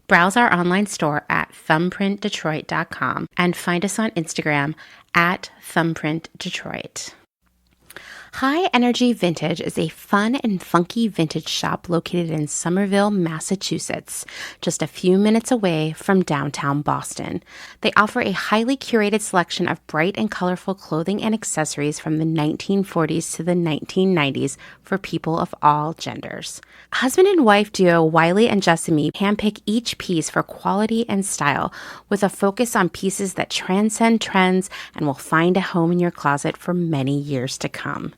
Browse our online store at thumbprintdetroit.com and find us on Instagram at thumbprintdetroit. High Energy Vintage is a fun and funky vintage shop located in Somerville, Massachusetts, just a few minutes away from downtown Boston. They offer a highly curated selection of bright and colorful clothing and accessories from the 1940s to the 1990s for people of all genders. Husband and wife duo Wiley and Jessamy handpick each piece for quality and style, with a focus on pieces that transcend trends and will find a home in your closet for many years to come.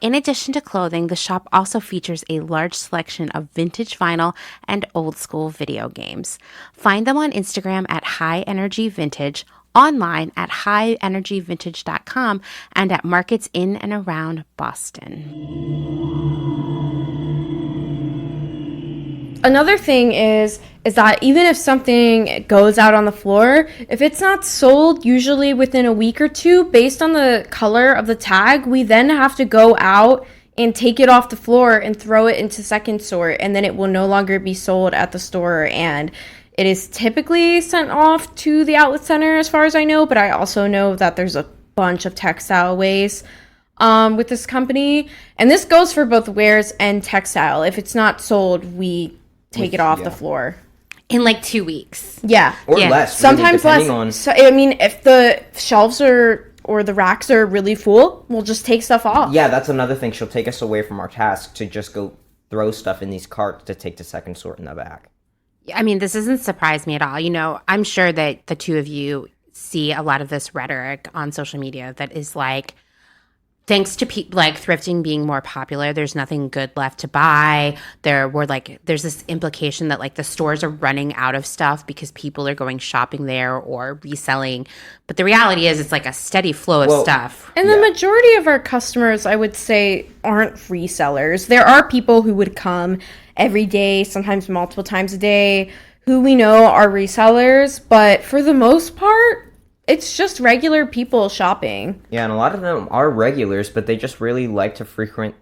In addition to clothing, the shop also features a large selection of vintage vinyl and old school video games. Find them on Instagram at High Energy Vintage, online at highenergyvintage.com, and at markets in and around Boston. Another thing is that even if something goes out on the floor, if it's not sold usually within a week or two, based on the color of the tag, we then have to go out and take it off the floor and throw it into second sort, and then it will no longer be sold at the store. And it is typically sent off to the outlet center as far as I know, but I also know that there's a bunch of textile waste with this company. And this goes for both wares and textile. If it's not sold, we take it off the floor. In like 2 weeks. Yeah. Or Yeah. less. Sometimes really, less. So, I mean, if the shelves or the racks are really full, we'll just take stuff off. Yeah, that's another thing. She'll take us away from our task to just go throw stuff in these carts to take to second sort in the back. I mean, this doesn't surprise me at all. You know, I'm sure that the two of you see a lot of this rhetoric on social media that is like, thanks to like thrifting being more popular, there's nothing good left to buy. There's this implication that like the stores are running out of stuff because people are going shopping there or reselling. But the reality is it's like a steady flow of stuff. And the majority of our customers, I would say, aren't resellers. There are people who would come every day, sometimes multiple times a day, who we know are resellers. But for the most part, it's just regular people shopping. Yeah, and a lot of them are regulars, but they just really like to frequent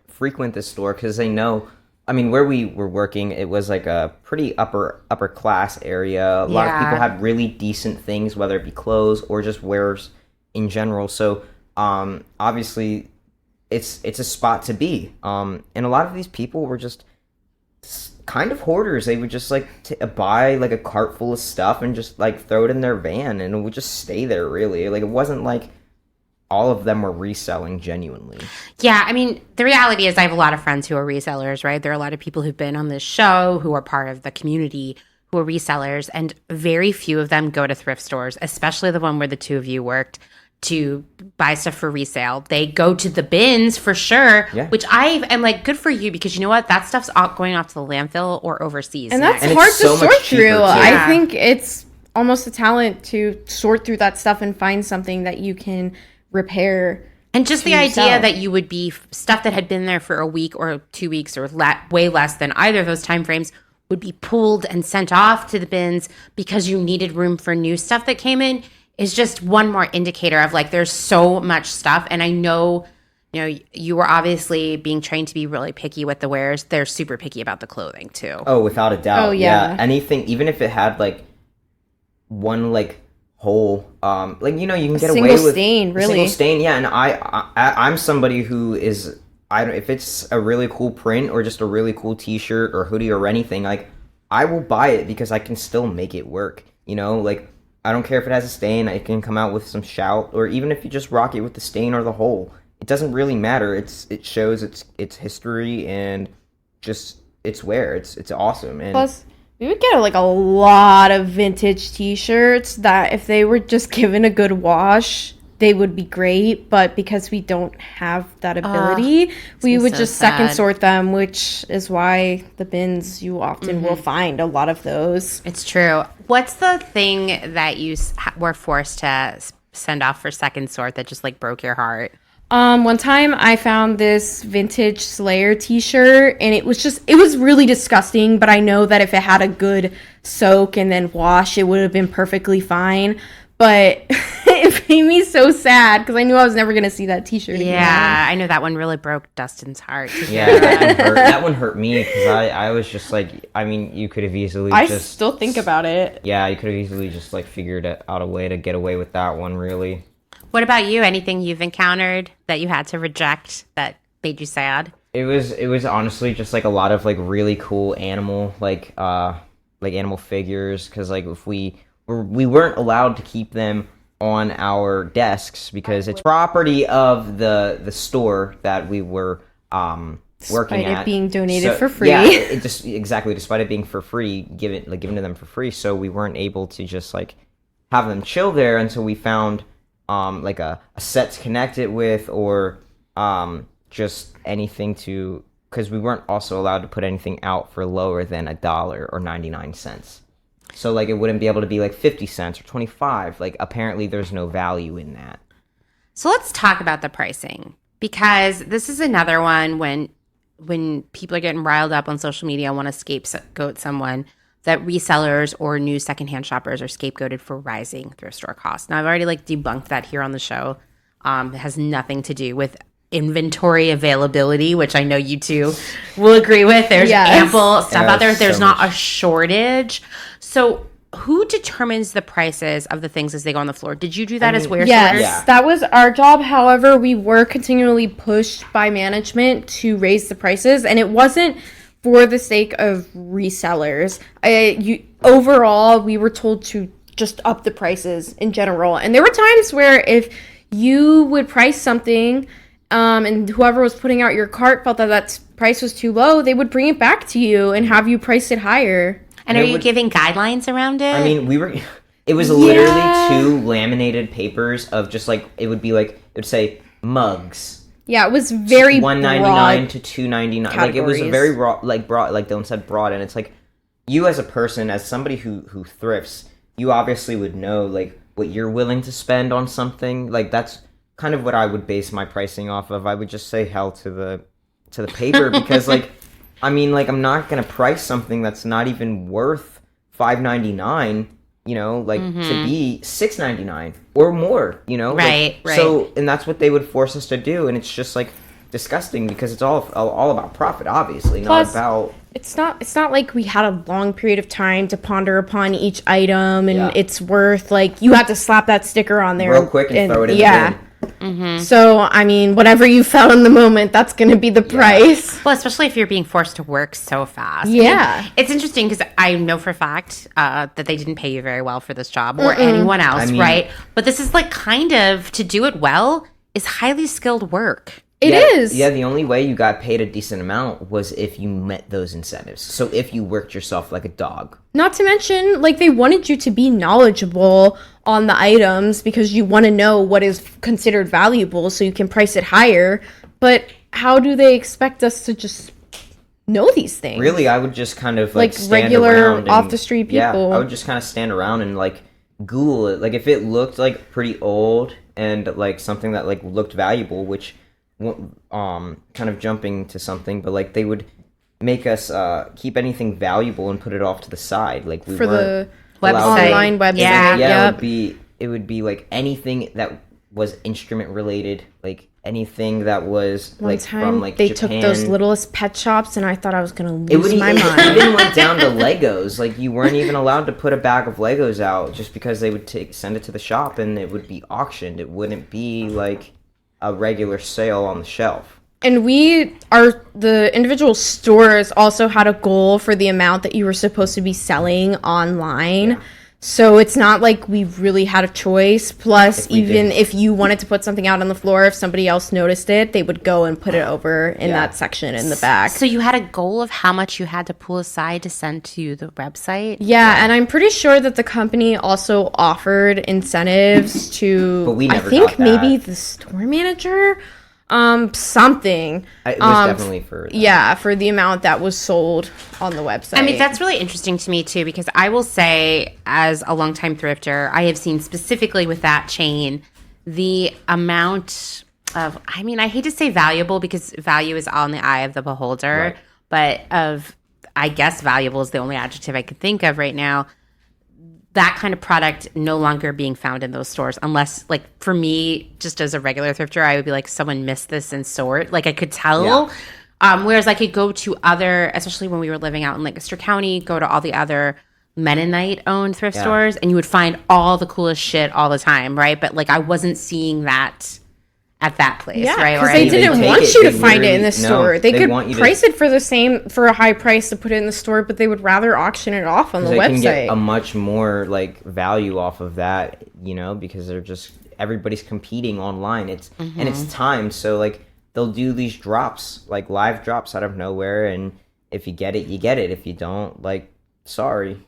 the store because they know. I mean, where we were working, it was like a pretty upper class area. A lot of people have really decent things, whether it be clothes or just wares in general. So, obviously, it's a spot to be. And a lot of these people were just kind of hoarders. They would just like buy like a cart full of stuff and just like throw it in their van, and it would just stay there. Really, like it wasn't like all of them were reselling genuinely. Yeah, I mean, the reality is I have a lot of friends who are resellers, right? There are a lot of people who've been on this show who are part of the community who are resellers, and very few of them go to thrift stores, especially the one where the two of you worked, to buy stuff for resale. They go to the bins for sure, which I am like, good for you, because you know what? That stuff's going off to the landfill or overseas. And that's and hard to so sort through. I Yeah. think it's almost a talent to sort through that stuff and find something that you can repair. And just the idea yourself. that you would be stuff that had been there for a week or 2 weeks or way less than either of those time frames would be pulled and sent off to the bins because you needed room for new stuff that came in is just one more indicator of like there's so much stuff. And I know, you know, you were obviously being trained to be really picky with the wares. They're super picky about the clothing too. Oh, without a doubt. Oh, yeah. Anything, even if it had like one like hole, like, you know, you can get away single with stain, really. a single stain. Yeah, and I'm somebody who is, if it's a really cool print or just a really cool T-shirt or hoodie or anything, like I will buy it because I can still make it work. You know, like I don't care if it has a stain. I can come out with some shout, or even if you just rock it with the stain or the hole, it doesn't really matter. It shows its history and just it's wear. It's awesome. And Plus, we would get like a lot of vintage t-shirts that if they were just given a good wash, they would be great. But because we don't have that ability, we would just second sort them, which is why the bins, you often will find a lot of those. It's true. What's the thing that you were forced to send off for second sort that just like broke your heart? One time I found this vintage Slayer t-shirt and it was really disgusting, but I know that if it had a good soak and then wash, it would have been perfectly fine. But it made me so sad because I knew I was never going to see that t-shirt again. Yeah, I know that one really broke Dustin's heart. Yeah, that one hurt me because I was just like, I mean, you could have easily I still think about it. Yeah, you could have easily just like figured out a way to get away with that one, really. What about you? Anything you've encountered that you had to reject that made you sad? It was honestly just like a lot of like really cool animal like animal figures, because like if we weren't allowed to keep them on our desks because it's property of the store that we were working despite at. It being donated for free. Yeah, it just exactly, despite it being for free, given to them for free, so we weren't able to just like have them chill there until we found like a set to connect it with, or just anything to, because we weren't also allowed to put anything out for lower than $1 or 99 cents. So like it wouldn't be able to be like 50 cents or 25. Like apparently there's no value in that. So let's talk about the pricing, because this is another one when people are getting riled up on social media and want to scapegoat someone, that resellers or new secondhand shoppers are scapegoated for rising thrift store costs. Now, I've already like debunked that here on the show. It has nothing to do with inventory availability, which I know you two will agree with. There's ample stuff out there. There's not a shortage. So who determines the prices of the things as they go on the floor? Did you do that as wear sorters? Yes, that was our job. However, we were continually pushed by management to raise the prices, and it wasn't for the sake of resellers. Overall, we were told to just up the prices in general. And there were times where if you would price something and whoever was putting out your cart felt that price was too low, they would bring it back to you and have you price it higher. And are you giving guidelines around it? I mean, it was literally 2 laminated papers of just like, it would say mugs. Yeah, it was very $1.99 to $2.99. Categories. Like it was a very broad, like Dylan said, broad, and it's like you as a person, as somebody who thrifts, you obviously would know like what you're willing to spend on something. Like that's kind of what I would base my pricing off of. I would just say hell to the paper because like I mean like I'm not gonna price something that's not even worth $5.99. You know, like to be $6.99 or more, you know? Right. So, and that's what they would force us to do. And it's just like disgusting because it's all about profit, obviously, not about... It's not like we had a long period of time to ponder upon each item and it's worth, like, you have to slap that sticker on there. Real quick and throw it in the bin. So, I mean, whatever you found in the moment, that's going to be the price. Well, especially if you're being forced to work so fast. Yeah. I mean, it's interesting because I know for a fact that they didn't pay you very well for this job or anyone else, right? But this is like kind of, to do it well, is highly skilled work. It is. Yeah, the only way you got paid a decent amount was if you met those incentives. So if you worked yourself like a dog. Not to mention, like, they wanted you to be knowledgeable on the items because you want to know what is considered valuable so you can price it higher. But how do they expect us to just know these things? Really, I would just kind of like stand regular around off-the-street people. Yeah, I would just kind of stand around and like Google it. Like if it looked like pretty old and like something that like looked valuable, which... kind of jumping to something, but like they would make us keep anything valuable and put it off to the side, like we for weren't the online website. Yeah. It would be like anything that was instrument related, like anything that was One like time from like they Japan. took those littlest pet shops and I thought I was gonna lose my mind. It even went down to Legos. Like you weren't even allowed to put a bag of Legos out just because they would send it to the shop and it would be auctioned. It wouldn't be like a regular sale on the shelf. And the individual stores also had a goal for the amount that you were supposed to be selling online. So it's not like we really had a choice. Plus, even did. if you wanted to put something out on the floor, if somebody else noticed it, they would go and put it over in that section in the back. So you had a goal of how much you had to pull aside to send to the website? Yeah, and I'm pretty sure that the company also offered incentives to, But we never I think got that. maybe the store manager, something. It was definitely for that. Yeah, for the amount that was sold on the website. I mean, that's really interesting to me, too, because I will say, as a longtime thrifter, I have seen specifically with that chain, the amount of, I mean, I hate to say valuable because value is all in the eye of the beholder, but I guess valuable is the only adjective I could think of right now. That kind of product no longer being found in those stores unless, like, for me, just as a regular thrifter, I would be like, someone missed this in sort. Like, I could tell. Yeah. Whereas I could go to other, especially when we were living out in Lancaster County, go to all the other Mennonite-owned thrift stores, and you would find all the coolest shit all the time, right? But, like, I wasn't seeing that at that place, right? Because they didn't want you to find it in the store. They could price it for a high price to put it in the store, but they would rather auction it off on the website. They can get a much more like value off of that, you know, because they're just everybody's competing online. And it's timed, so like they'll do these drops, like live drops out of nowhere, and if you get it, you get it. If you don't, like, sorry.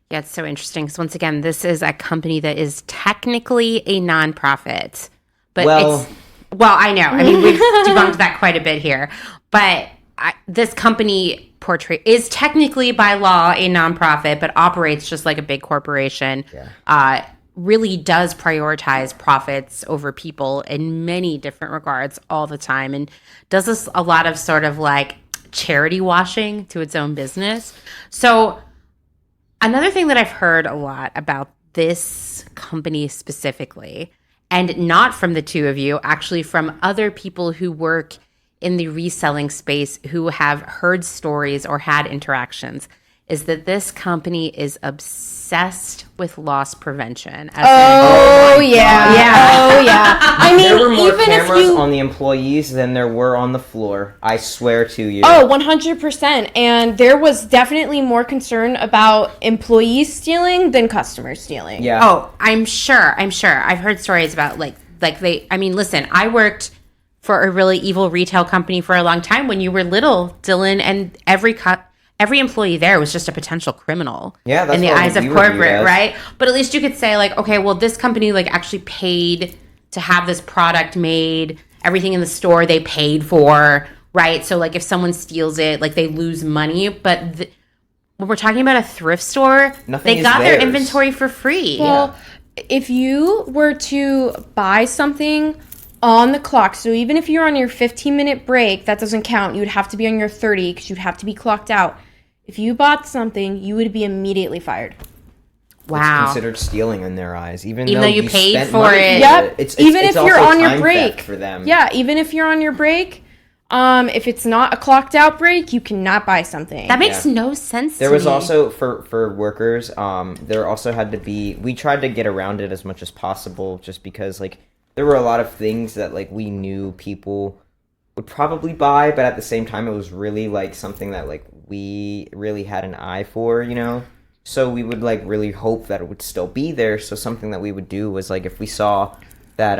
Yeah, it's so interesting because once again, this is a company that is technically a nonprofit, but well, I know. I mean, we've debunked that quite a bit here. But this company is technically by law a nonprofit, but operates just like a big corporation. Yeah. Really does prioritize profits over people in many different regards all the time, and does this a lot of sort of like charity washing to its own business. So another thing that I've heard a lot about this company specifically, and not from the two of you, actually from other people who work in the reselling space who have heard stories or had interactions, is that this company is obsessed with loss prevention. Oh, yeah. I mean, there were more even cameras on the employees than there were on the floor. I swear to you. Oh, 100%. And there was definitely more concern about employees stealing than customers stealing. Yeah. Oh, I'm sure. I've heard stories about listen, I worked for a really evil retail company for a long time when you were little, Dylan, and every employee there was just a potential criminal in the eyes of corporate, right? But at least you could say, like, okay, well, this company like actually paid to have this product made. Everything in the store they paid for, right? So like if someone steals it, like they lose money. But when we're talking about a thrift store, they got their inventory for free. Well, if you were to buy something on the clock, so even if you're on your 15-minute break, that doesn't count. You would have to be on your 30 because you'd have to be clocked out. If you bought something, you would be immediately fired. Wow. It's considered stealing in their eyes, even though you paid for it. Yep. Even if you're on your break. For them. Yeah, even if you're on your break, if it's not a clocked out break, you cannot buy something. That makes no sense There to was me. also, for workers, there also had to be, we tried to get around it as much as possible just because, like, there were a lot of things that, like, we knew people would probably buy, but at the same time, it was really, like, something that, like, we really had an eye for, you know? So we would, like, really hope that it would still be there. So something that we would do was, like, if we saw that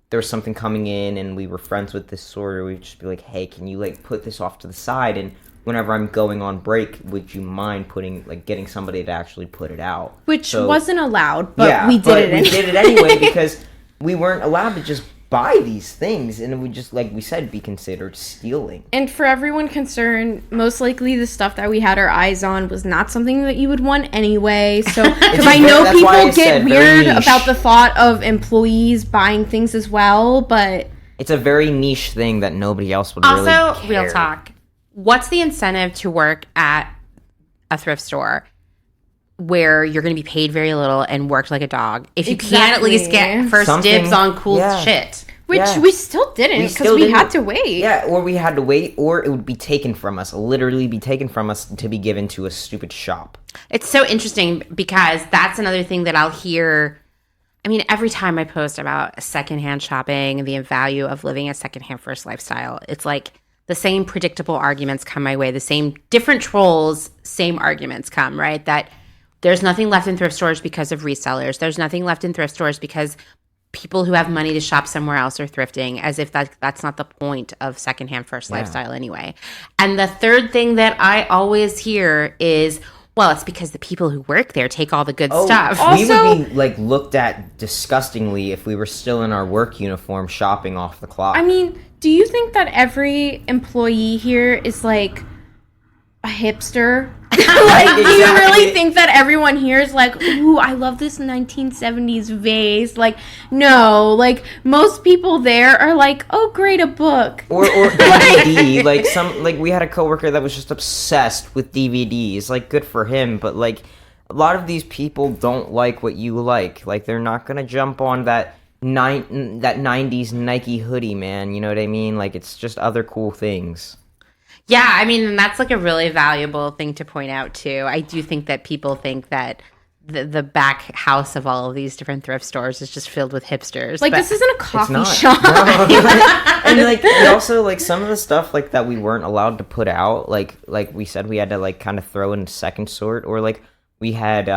there was something coming in and we were friends with this store, we'd just be like, hey, can you, like, put this off to the side? And whenever I'm going on break, would you mind getting somebody to actually put it out? Which wasn't allowed, but we did it. We did it anyway because we weren't allowed to just buy these things, and it would just, like we said, be considered stealing. And for everyone concerned, most likely the stuff that we had our eyes on was not something that you would want anyway. So, because I know people get weird about the thought of employees buying things as well, but it's a very niche thing that nobody else would really care. Also, real talk. What's the incentive to work at a thrift store where you're going to be paid very little and worked like a dog if you can't at least get first dibs on cool shit? Which we still didn't because we had to wait. Yeah, or we had to wait, or it would be taken from us, literally be taken from us to be given to a stupid shop. It's so interesting because that's another thing that I'll hear. I mean, every time I post about secondhand shopping and the value of living a secondhand first lifestyle, it's like the same predictable arguments come my way, the same different trolls, same arguments come, right? That There's nothing left in thrift stores because of resellers. There's nothing left in thrift stores because people who have money to shop somewhere else are thrifting, as if that's not the point of secondhand first lifestyle anyway. And the third thing that I always hear is, well, it's because the people who work there take all the good stuff. We would be like looked at disgustingly if we were still in our work uniform shopping off the clock. I mean, do you think that every employee here is like a hipster? Like, do you really think that everyone here is like, ooh, I love this 1970s vase? Like, no. Like, most people there are like, oh, great, a book. Or DVD. Like we had a coworker that was just obsessed with DVDs. Like, good for him, but like a lot of these people don't like what you like. Like, they're not gonna jump on that 90s Nike hoodie, man. You know what I mean? Like, it's just other cool things. Yeah, I mean, that's like a really valuable thing to point out too. I do think that people think that the back house of all of these different thrift stores is just filled with hipsters. Like, this isn't a coffee shop. No. And like, and also like some of the stuff like that we weren't allowed to put out. Like we said, we had to like kind of throw in second sort, or like we had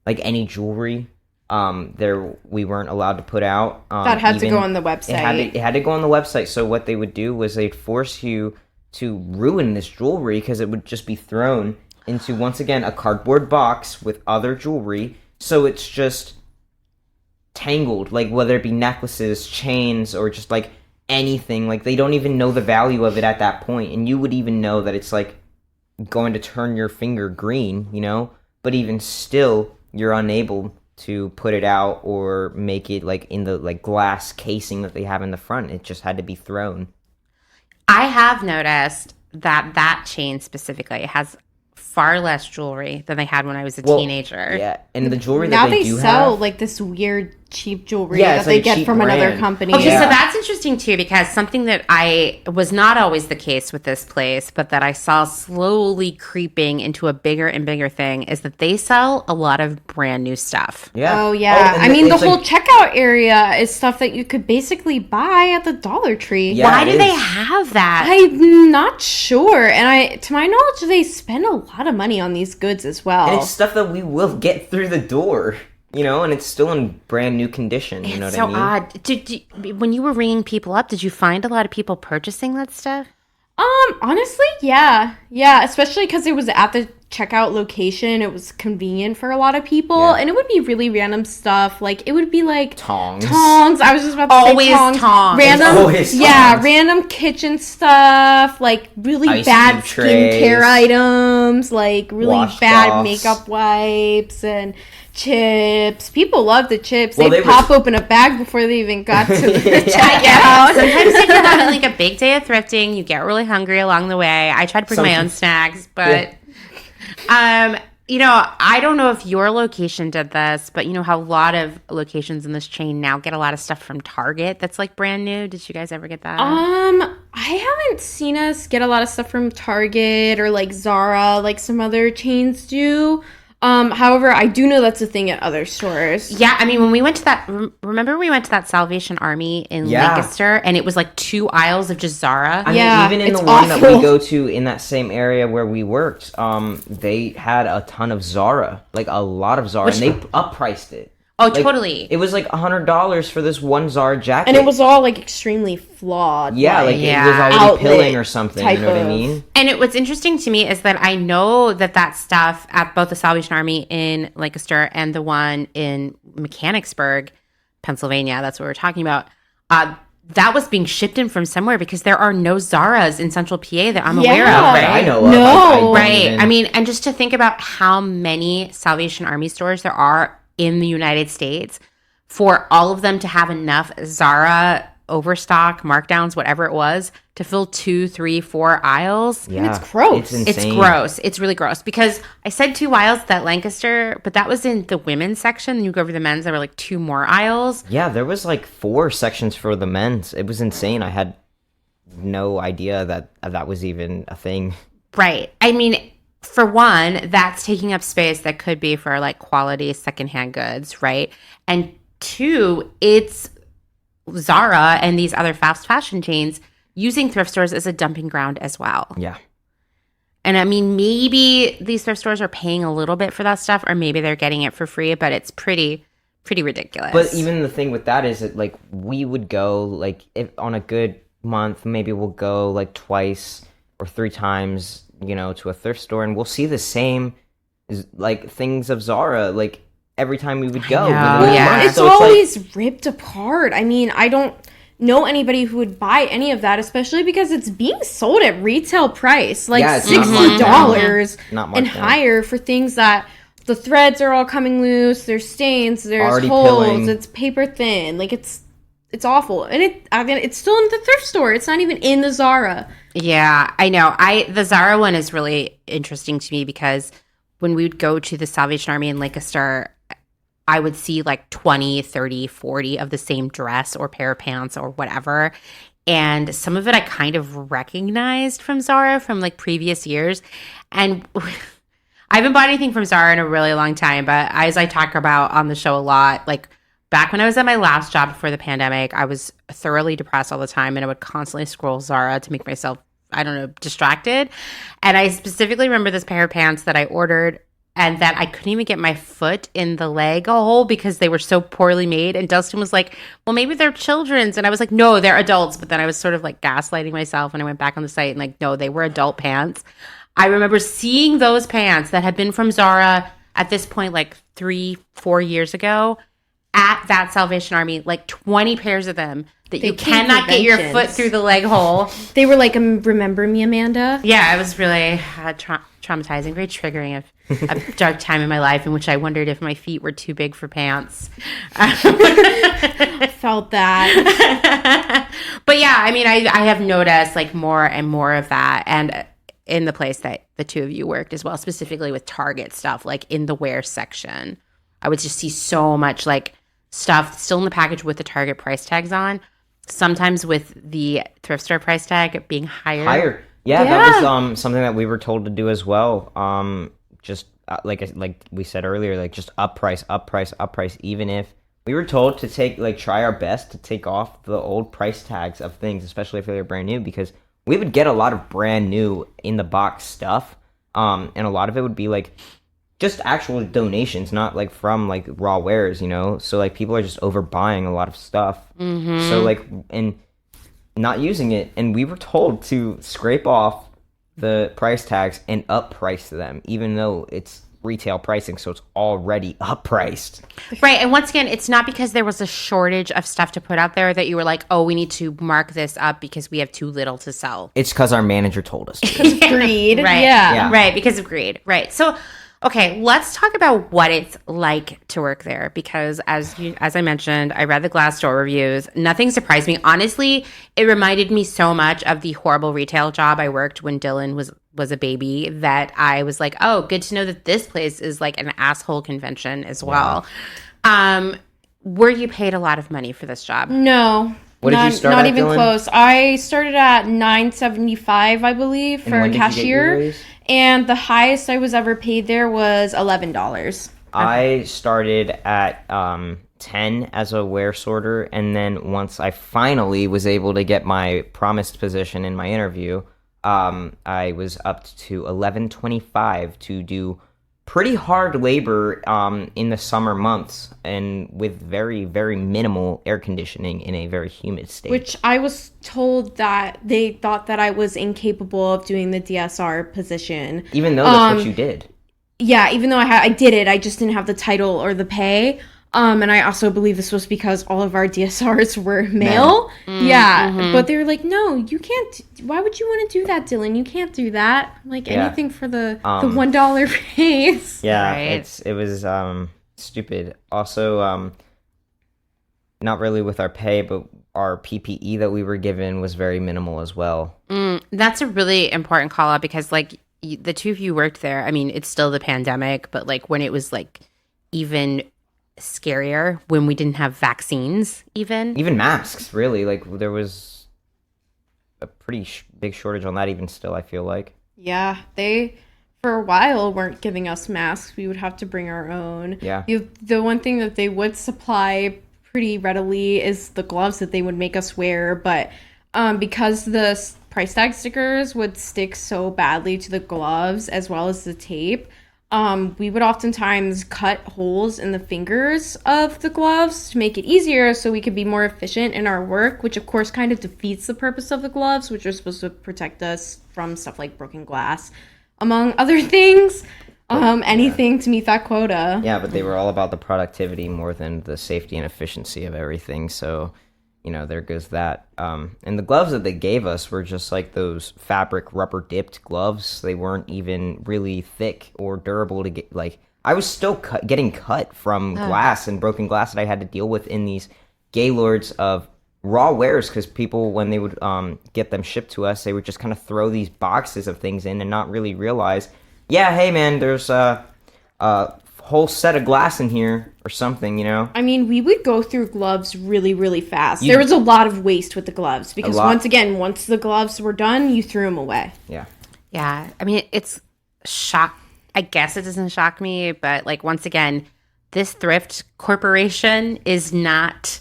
like any jewelry there we weren't allowed to put out. That had to go on the website. It had to go on the website. So what they would do was they'd force you to ruin this jewelry because it would just be thrown into, once again, a cardboard box with other jewelry. So it's just tangled, like whether it be necklaces, chains, or just like anything. Like they don't even know the value of it at that point. And you would even know that it's like going to turn your finger green, you know? But even still, you're unable to put it out or make it like in the like glass casing that they have in the front. It just had to be thrown. I have noticed that chain specifically has far less jewelry than they had when I was a teenager. Yeah, and the jewelry now that they do sell have, like this weird cheap jewelry that they get from another company. Okay, so that's interesting too, because something that I was not always the case with this place, but that I saw slowly creeping into a bigger and bigger thing is that they sell a lot of brand new stuff. Yeah. Oh yeah. I mean, the whole checkout area is stuff that you could basically buy at the Dollar Tree. Yeah, why do they have that? I'm not sure. And to my knowledge, they spend a lot of money on these goods as well. And it's stuff that we will get through the door. You know, and it's still in brand new condition. You know what I mean? It's so odd. When you were ringing people up, did you find a lot of people purchasing that stuff? Honestly, yeah. Yeah, especially because it was at the checkout location. It was convenient for a lot of people. Yeah. And it would be really random stuff. Like, it would be like... Tongs. I was just about to say tongs. Random kitchen stuff. Like, really bad skincare items. Like, really bad makeup wipes and... chips. People love the chips. They pop open a bag before they even got to the checkout. Sometimes if you're having like a big day of thrifting, you get really hungry along the way. I try to bring my own snacks, but you know, I don't know if your location did this, but you know how a lot of locations in this chain now get a lot of stuff from Target that's like brand new. Did you guys ever get that? I haven't seen us get a lot of stuff from Target or like Zara, like some other chains do. However, I do know that's a thing at other stores. Yeah, I mean, when we went to that, remember we went to that Salvation Army in Lancaster, and it was like 2 aisles of just Zara? I mean, even in the one that we go to in that same area where we worked, they had a ton of Zara, like a lot of Zara, and they uppriced it. Oh, like, totally. It was like $100 for this one Zara jacket. And it was all like extremely flawed. Yeah, like it was already pilling or something, you know what I mean? And what's interesting to me is that I know that stuff at both the Salvation Army in Lancaster and the one in Mechanicsburg, Pennsylvania, that's what we're talking about, that was being shipped in from somewhere because there are no Zaras in Central PA that I'm aware of, right? I know of. No. Right. I mean, and just to think about how many Salvation Army stores there are in the United States, for all of them to have enough Zara overstock, markdowns, whatever it was, to fill 2, 3, 4 aisles. Yeah, and it's gross. It's gross. It's really gross because I said 2 aisles at Lancaster, but that was in the women's section. You go over the men's, there were like 2 more aisles. Yeah, there was like 4 sections for the men's. It was insane. I had no idea that was even a thing. Right. I mean, for one, that's taking up space that could be for like quality secondhand goods, right? And 2, it's Zara and these other fast fashion chains using thrift stores as a dumping ground as well. Yeah. And I mean, maybe these thrift stores are paying a little bit for that stuff, or maybe they're getting it for free, but it's pretty ridiculous. But even the thing with that is that, like, we would go, like, if on a good month, maybe we'll go, like, twice or 3 times, you know, to a thrift store, and we'll see the same, like, things of Zara, like, every time we would go. It's always ripped apart. I mean, I don't know anybody who would buy any of that, especially because it's being sold at retail price, like $60 and higher for things that the threads are all coming loose, there's stains, there's already holes, pilling. It's paper thin, like it's awful. And it's still in the thrift store. It's not even in the Zara. Yeah, I know. The Zara one is really interesting to me because when we would go to the Salvation Army in Lancaster, I would see like 20, 30, 40 of the same dress or pair of pants or whatever. And some of it I kind of recognized from Zara from like previous years. And I haven't bought anything from Zara in a really long time, but as I talk about on the show a lot, like back when I was at my last job before the pandemic, I was thoroughly depressed all the time and I would constantly scroll Zara to make myself, I don't know, distracted. And I specifically remember this pair of pants that I ordered and that I couldn't even get my foot in the leg hole because they were so poorly made. And Dustin was like, well, maybe they're children's. And I was like, no, they're adults. But then I was sort of like gaslighting myself and I went back on the site and like, no, they were adult pants. I remember seeing those pants that had been from Zara at this point, like 3-4 years ago at that Salvation Army, like 20 pairs of them that you cannot get your foot through the leg hole. They were like, remember me, Amanda? Yeah, it was really traumatizing, very triggering of a dark time in my life in which I wondered if my feet were too big for pants. I felt that. But yeah, I mean, I have noticed like more and more of that. And in the place that the two of you worked as well, specifically with Target stuff, like in the wear section, I would just see so much like stuff still in the package with the Target price tags on, sometimes with the thrift store price tag being higher. Yeah, that was something that we were told to do as well. Just like we said earlier, like just up price, even if we were told to try our best to take off the old price tags of things, especially if they were brand new, because we would get a lot of brand new in the box stuff. And a lot of it would be like just actual donations, not like from like raw wares, you know? So like people are just overbuying a lot of stuff. Mm-hmm. So like, and not using it. And we were told to scrape off the price tags and up price them, even though it's retail pricing, so it's already up priced. Right. And once again, it's not because there was a shortage of stuff to put out there that you were like, oh, we need to mark this up because we have too little to sell. It's because our manager told us to. Because of greed. Right. Yeah. Right. Because of greed. Right. So, okay, let's talk about what it's like to work there, because as I mentioned, I read the Glassdoor reviews. Nothing surprised me. Honestly, it reminded me so much of the horrible retail job I worked when Dylan was a baby that I was like, oh, good to know that this place is like an asshole convention as well. Yeah. Were you paid a lot of money for this job? No. What did you start not at, even Dylan? Close. I started at $9.75, I believe, for a cashier. And the highest I was ever paid there was $11. I started at 10 as a wear sorter, and then once I finally was able to get my promised position in my interview, I was up to $11.25 to do pretty hard labor in the summer months and with very, very minimal air conditioning in a very humid state. Which I was told that they thought that I was incapable of doing the DSR position. Even though that's what you did. Yeah, even though I did it, I just didn't have the title or the pay. And I also believe this was because all of our DSRs were male. Yeah. But they were like, no, you can't. Why would you want to do that, Dylan? You can't do that. Like anything for the $1 raise. Yeah, right. It was stupid. Also, not really with our pay, but our PPE that we were given was very minimal as well. That's a really important call out because like the two of you worked there. I mean, it's still the pandemic, but like when it was like even scarier when we didn't have vaccines, even masks, really, like there was a pretty big shortage on that even still, I feel like. Yeah, they for a while weren't giving us masks. We would have to bring our own. Yeah. The one thing that they would supply pretty readily is the gloves that they would make us wear, but because the price tag stickers would stick so badly to the gloves as well as the tape. We would oftentimes cut holes in the fingers of the gloves to make it easier so we could be more efficient in our work, which of course kind of defeats the purpose of the gloves, which are supposed to protect us from stuff like broken glass, among other things. Anything to meet that quota. Yeah, but they were all about the productivity more than the safety and efficiency of everything. So, there goes that. And the gloves that they gave us were just like those fabric rubber dipped gloves. They weren't even really thick or durable to get. Like, I was still getting cut from glass and broken glass that I had to deal with in these Gaylords of raw wares, because people, when they would get them shipped to us, they would just kind of throw these boxes of things in and not really realize, yeah, hey man, there's a whole set of glass in here or something, I mean, we would go through gloves really, really fast. There was a lot of waste with the gloves because once the gloves were done, you threw them away. Yeah. Yeah. I mean, it's I guess it doesn't shock me, but like, once again, this thrift corporation is not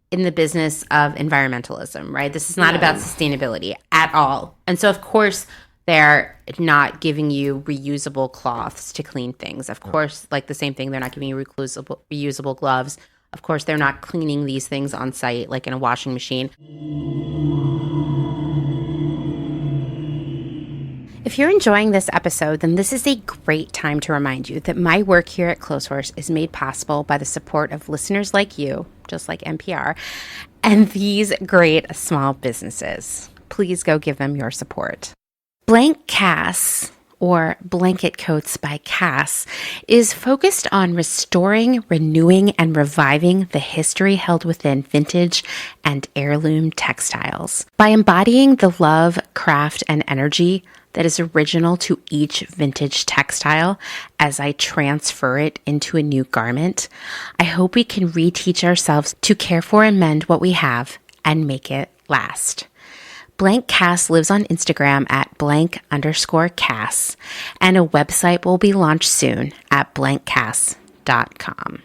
in the business of environmentalism, right? This is not about sustainability at all. And so, of course, they're not giving you reusable cloths to clean things. Of course, like the same thing, they're not giving you reusable gloves. Of course, they're not cleaning these things on site, like in a washing machine. If you're enjoying this episode, then this is a great time to remind you that my work here at Clotheshorse is made possible by the support of listeners like you, just like NPR, and these great small businesses. Please go give them your support. Blank Cass, or Blanket Coats by Cass, is focused on restoring, renewing, and reviving the history held within vintage and heirloom textiles. By embodying the love, craft, and energy that is original to each vintage textile as I transfer it into a new garment, I hope we can reteach ourselves to care for and mend what we have and make it last. Blank Cass lives on Instagram at _Cass, and a website will be launched soon at blankcass.com.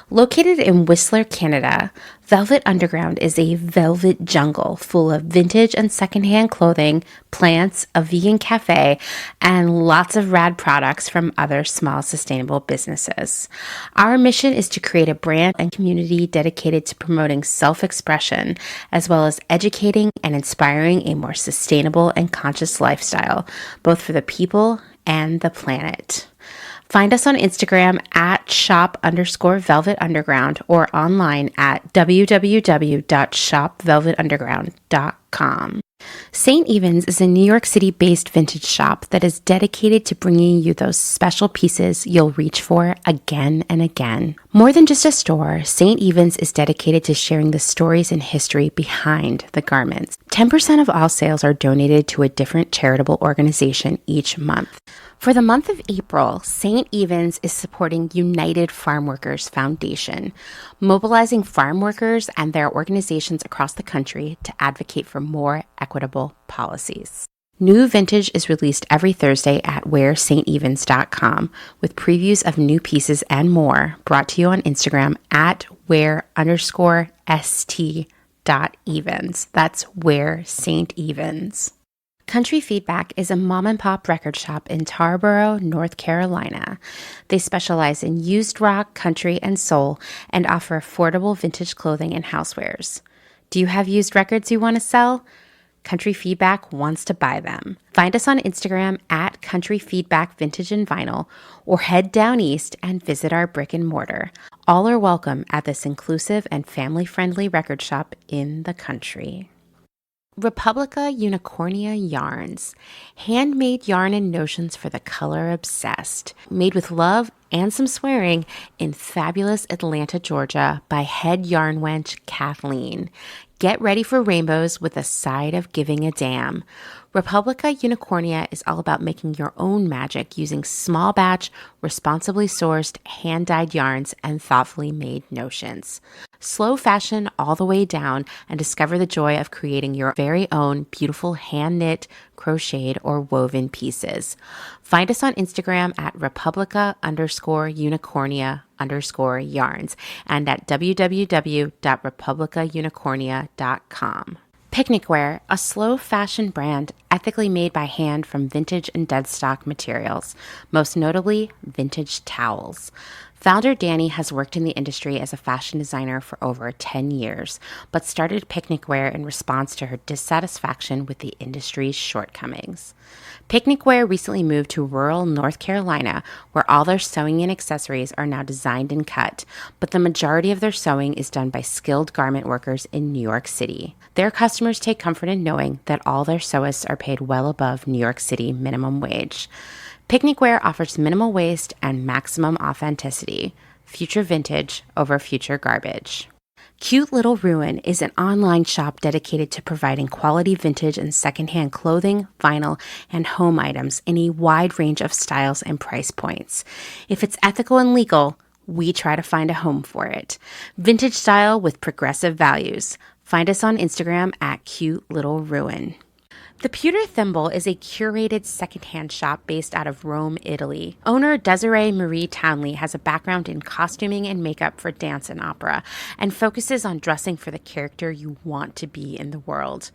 Located in Whistler, Canada, Velvet Underground is a velvet jungle full of vintage and secondhand clothing, plants, a vegan cafe, and lots of rad products from other small sustainable businesses. Our mission is to create a brand and community dedicated to promoting self-expression, as well as educating and inspiring a more sustainable and conscious lifestyle, both for the people and the planet. Find us on Instagram at shop_Velvet Underground or online at www.shopvelvetunderground.com. St. Evens is a New York City-based vintage shop that is dedicated to bringing you those special pieces you'll reach for again and again. More than just a store, St. Evens is dedicated to sharing the stories and history behind the garments. 10% of all sales are donated to a different charitable organization each month. For the month of April, St. Evens is supporting United Farm Workers Foundation, mobilizing farm workers and their organizations across the country to advocate for more equitable policies. New vintage is released every Thursday at wearstevens.com with previews of new pieces and more brought to you on Instagram at wear_st.evens. That's Wear St. Evens. Country Feedback is a mom-and-pop record shop in Tarboro, North Carolina. They specialize in used rock, country, and soul, and offer affordable vintage clothing and housewares. Do you have used records you want to sell? Country Feedback wants to buy them. Find us on Instagram at Country Feedback Vintage and Vinyl, or head down east and visit our brick and mortar. All are welcome at this inclusive and family-friendly record shop in the country. Republica Unicornia Yarns, handmade yarn and notions for the color obsessed, made with love and some swearing in fabulous Atlanta, Georgia by head yarn wench Kathleen. Get ready for rainbows with a side of giving a damn. Republica Unicornia is all about making your own magic using small batch, responsibly sourced, hand-dyed yarns and thoughtfully made notions. Slow fashion all the way down and discover the joy of creating your very own beautiful hand-knit, crocheted, or woven pieces. Find us on Instagram at Republica_Unicornia_yarns and at www.republicaunicornia.com. Picnicware, a slow fashion brand ethically made by hand from vintage and dead stock materials, most notably vintage towels. Founder Danny has worked in the industry as a fashion designer for over 10 years, but started Picnicware in response to her dissatisfaction with the industry's shortcomings. Picnicware recently moved to rural North Carolina, where all their sewing and accessories are now designed and cut, but the majority of their sewing is done by skilled garment workers in New York City. Their customers take comfort in knowing that all their sewists are paid well above New York City minimum wage. Picnicware offers minimal waste and maximum authenticity. Future vintage over future garbage. Cute Little Ruin is an online shop dedicated to providing quality vintage and secondhand clothing, vinyl, and home items in a wide range of styles and price points. If it's ethical and legal, we try to find a home for it. Vintage style with progressive values. Find us on Instagram at Cute Little Ruin. The Pewter Thimble is a curated secondhand shop based out of Rome, Italy. Owner Desiree Marie Townley has a background in costuming and makeup for dance and opera, and focuses on dressing for the character you want to be in the world.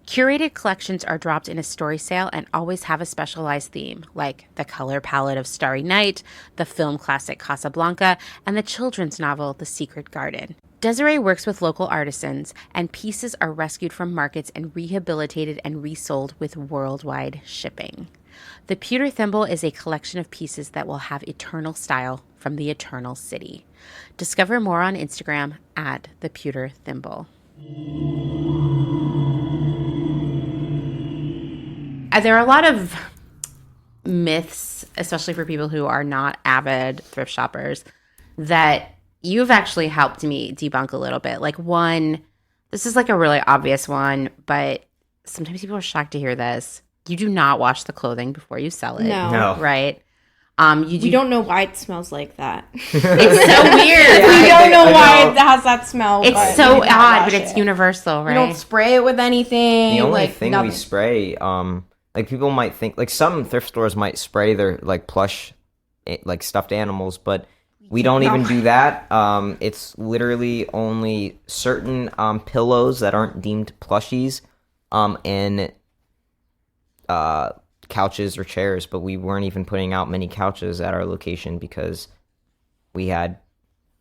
Curated collections are dropped in a story sale and always have a specialized theme, like the color palette of Starry Night, the film classic Casablanca, and the children's novel The Secret Garden. Desiree works with local artisans, and pieces are rescued from markets and rehabilitated and resold with worldwide shipping. The Pewter Thimble is a collection of pieces that will have eternal style from the Eternal City. Discover more on Instagram at The Pewter Thimble. There are a lot of myths, especially for people who are not avid thrift shoppers, that you've actually helped me debunk a little bit. Like one, this is like a really obvious one, but sometimes people are shocked to hear this. You do not wash the clothing before you sell it. No. Right? We don't know why it smells like that. It's so weird. We don't know why it has that smell. It's so odd, but it's universal, right? We don't spray it with anything. The only like, thing nothing. we spray, like people might think, like some thrift stores might spray their like plush, like stuffed animals, but we don't even do that. It's literally only certain pillows that aren't deemed plushies, and couches or chairs. But we weren't even putting out many couches at our location because we had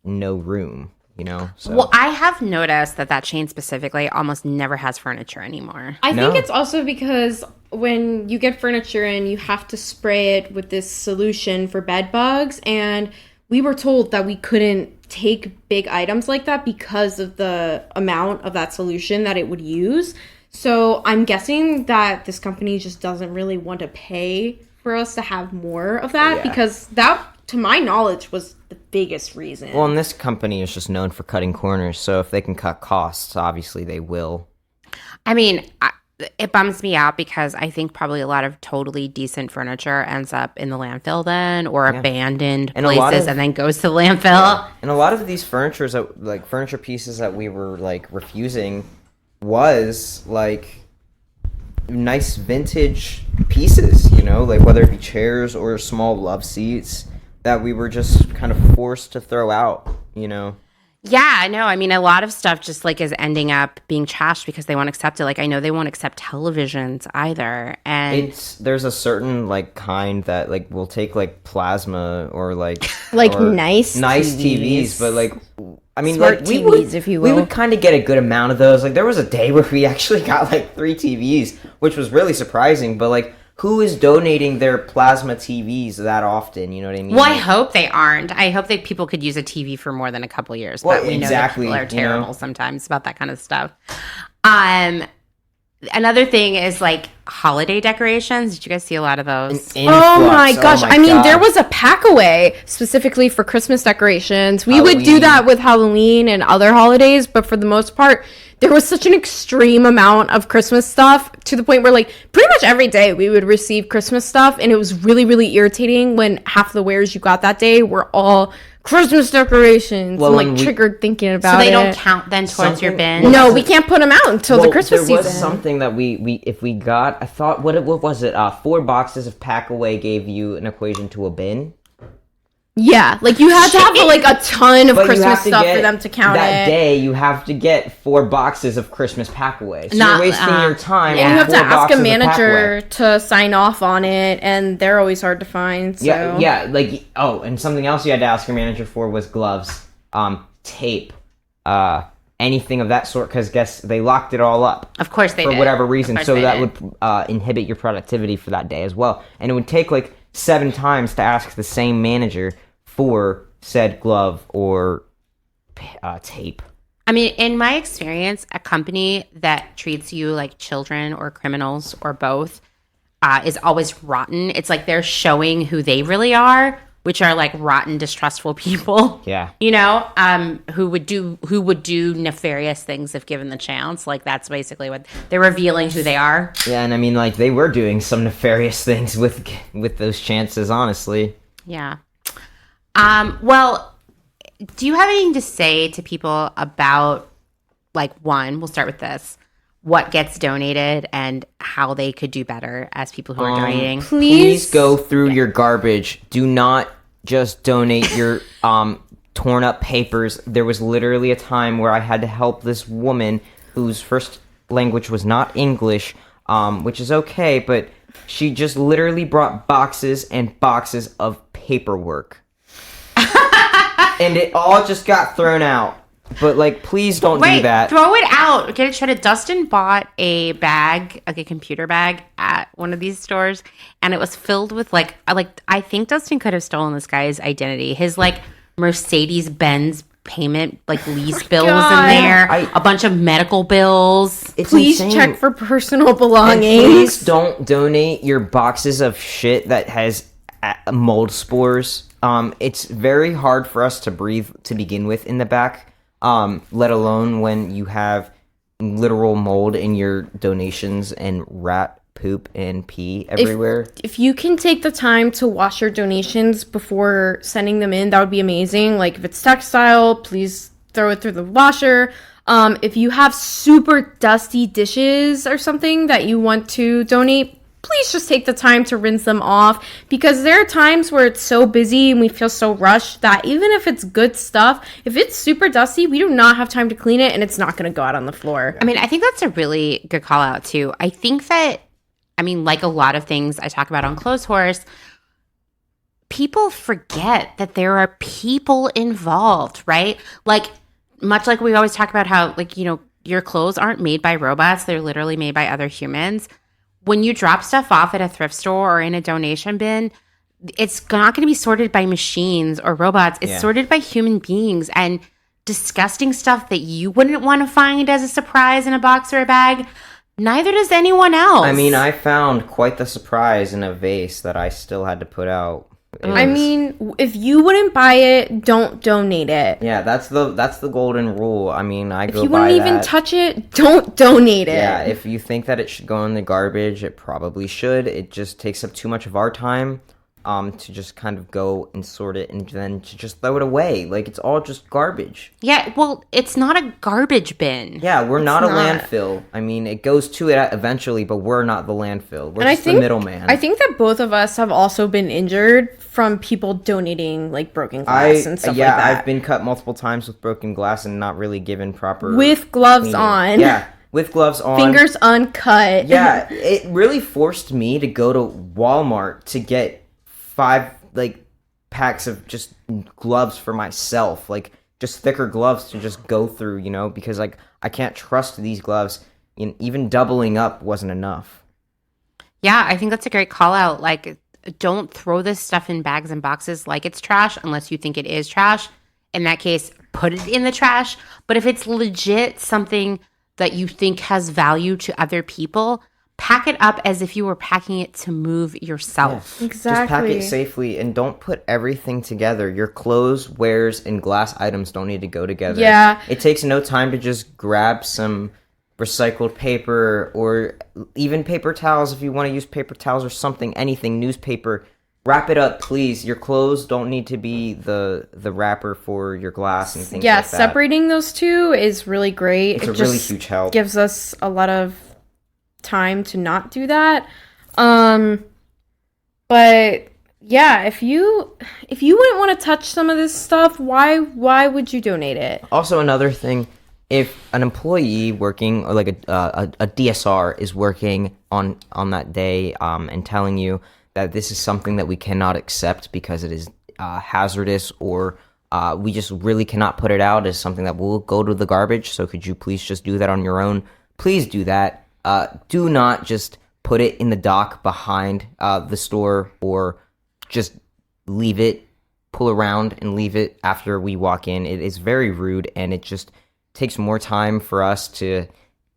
no room, you know? So. Well, I have noticed that chain specifically almost never has furniture anymore. I think it's also because when you get furniture in, you have to spray it with this solution for bed bugs, and we were told that we couldn't take big items like that because of the amount of that solution that it would use. So I'm guessing that this company just doesn't really want to pay for us to have more of that, because that, to my knowledge, was the biggest reason. Well, and this company is just known for cutting corners, so if they can cut costs, obviously they will. I mean, it bums me out because I think probably a lot of totally decent furniture ends up in the landfill then, or abandoned places and then goes to the landfill. Yeah. And a lot of these furniture pieces that we were like refusing was like nice vintage pieces, you know, like whether it be chairs or small love seats that we were just kind of forced to throw out, you know. Yeah, no, I mean, a lot of stuff just, like, is ending up being trashed because they won't accept it. Like, I know they won't accept televisions either, and there's a certain, like, kind that, like, will take, like, plasma or, like... like, or nice TVs, but, like... I mean, smart like, TVs, if you will. We would kind of get a good amount of those. Like, there was a day where we actually got, like, 3 TVs, which was really surprising, but, like... Who is donating their plasma TVs that often? You know what I mean? Well, I hope they aren't. I hope that people could use a TV for more than a couple years. Well, but we know that people are terrible sometimes about that kind of stuff. Another thing is like holiday decorations. Did you guys see a lot of those? Oh my gosh. I mean, there was a pack away specifically for Christmas decorations. We would do that with Halloween and other holidays, but for the most part, there was such an extreme amount of Christmas stuff to the point where, like, pretty much every day we would receive Christmas stuff, and it was really, really irritating when half the wares you got that day were all Christmas decorations. Well, I'm, like, triggered thinking about it. So they don't count then towards your bin? No, we can't put them out until the Christmas season. There was something that if we got, I thought, what was it? 4 boxes of pack away gave you an equation to a bin. Yeah, like you had to have like a ton of But you Christmas have to stuff get for them to count that it. day. You have to get 4 boxes of Christmas packaway. So Not- you're wasting your time. And on you have to 4 ask a boxes of manager packaway. to sign off on it, and they're always hard to find. So. Yeah, like and something else you had to ask your manager for was gloves, tape, anything of that sort. Because guess they locked it all up. Of course they for did. whatever reason. So they that did. would inhibit your productivity for that day as well. And it would take like 7 times to ask the same manager for said glove or tape. I mean, in my experience, a company that treats you like children or criminals or both is always rotten. It's like they're showing who they really are, which are like rotten, distrustful people. Yeah. You know, who would do nefarious things if given the chance. Like that's basically what they're revealing who they are. Yeah, and I mean, like they were doing some nefarious things with those chances, honestly. Yeah. Well, do you have anything to say to people about, like, one, we'll start with this, what gets donated and how they could do better as people who are donating? Please go through your garbage. Do not just donate your torn up papers. There was literally a time where I had to help this woman whose first language was not English, which is okay, but she just literally brought boxes and boxes of paperwork. And it all just got thrown out. But, like, please don't do that. Throw it out. Get it shredded. Dustin bought a bag, like a computer bag, at one of these stores, and it was filled with, like I think Dustin could have stolen this guy's identity. His, like, Mercedes-Benz payment, like, lease bill was in there. A bunch of medical bills. It's Please insane. check for personal And belongings. please don't donate your boxes of shit that has mold spores. It's very hard for us to breathe to begin with in the back, let alone when you have literal mold in your donations and rat poop and pee everywhere. If you can take the time to wash your donations before sending them in, that would be amazing. Like if it's textile, please throw it through the washer. If you have super dusty dishes or something that you want to donate, please just take the time to rinse them off, because there are times where it's so busy and we feel so rushed that even if it's good stuff, if it's super dusty, we do not have time to clean it and it's not going to go out on the floor. I mean, I think that's a really good call out too. I think that, I mean, like a lot of things I talk about on Clotheshorse, people forget that there are people involved, right? Like, much like we always talk about how, like, you know, your clothes aren't made by robots. They're literally made by other humans. When you drop stuff off at a thrift store or in a donation bin, it's not going to be sorted by machines or robots. It's sorted by human beings, and disgusting stuff that you wouldn't want to find as a surprise in a box or a bag. Neither does anyone else. I mean, I found quite the surprise in a vase that I still had to put out. I mean, if you wouldn't buy it, don't donate it. Yeah, that's the golden rule. I mean, If you wouldn't even touch it, don't donate it. Yeah, if you think that it should go in the garbage, it probably should. It just takes up too much of our time to just kind of go and sort it and then to just throw it away. Like, it's all just garbage. Yeah, well, it's not a garbage bin. Yeah, we're not a landfill. I mean, it goes to it eventually, but we're not the landfill. We're just the middleman. I think that both of us have also been injured from people donating, like, broken glass and stuff like that. Yeah, I've been cut multiple times with broken glass and not really given proper... With gloves cleaning. on. Yeah, with gloves on. Fingers uncut. Yeah, it really forced me to go to Walmart to get 5 like packs of just gloves for myself, like just thicker gloves to just go through, you know, because like I can't trust these gloves, and even doubling up wasn't enough. Yeah, I think that's a great call out. Like, don't throw this stuff in bags and boxes like it's trash unless you think it is trash. In that case, put it in the trash. But if it's legit something that you think has value to other people, pack it up as if you were packing it to move yourself. Yeah. Just pack it safely and don't put everything together. Your clothes, wares, and glass items don't need to go together. Yeah. It takes no time to just grab some recycled paper or even paper towels if you want to use paper towels or something, anything, newspaper. Wrap it up, please. Your clothes don't need to be the wrapper for your glass and things like that. Yeah, separating those two is really great. It's a really huge help. Gives us a lot of time to not do that. But Yeah, if you wouldn't want to touch some of this stuff, why would you donate it? Also, another thing, if an employee working or like a DSR is working on that day and telling you that this is something that we cannot accept because it is hazardous, or we just really cannot put it out as something that will go to the garbage, so could you please just do that on your own? Please do that. Do not just put it in the dock behind the store, or just leave it, pull around and leave it after we walk in. It is very rude, and it just takes more time for us to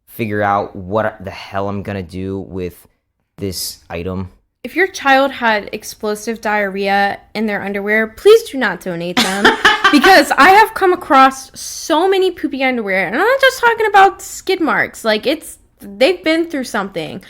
figure out what the hell I'm gonna do with this item. If your child had explosive diarrhea in their underwear, please do not donate them. Because I have come across so many poopy underwear, and I'm not just talking about skid marks. Like, they've been through something.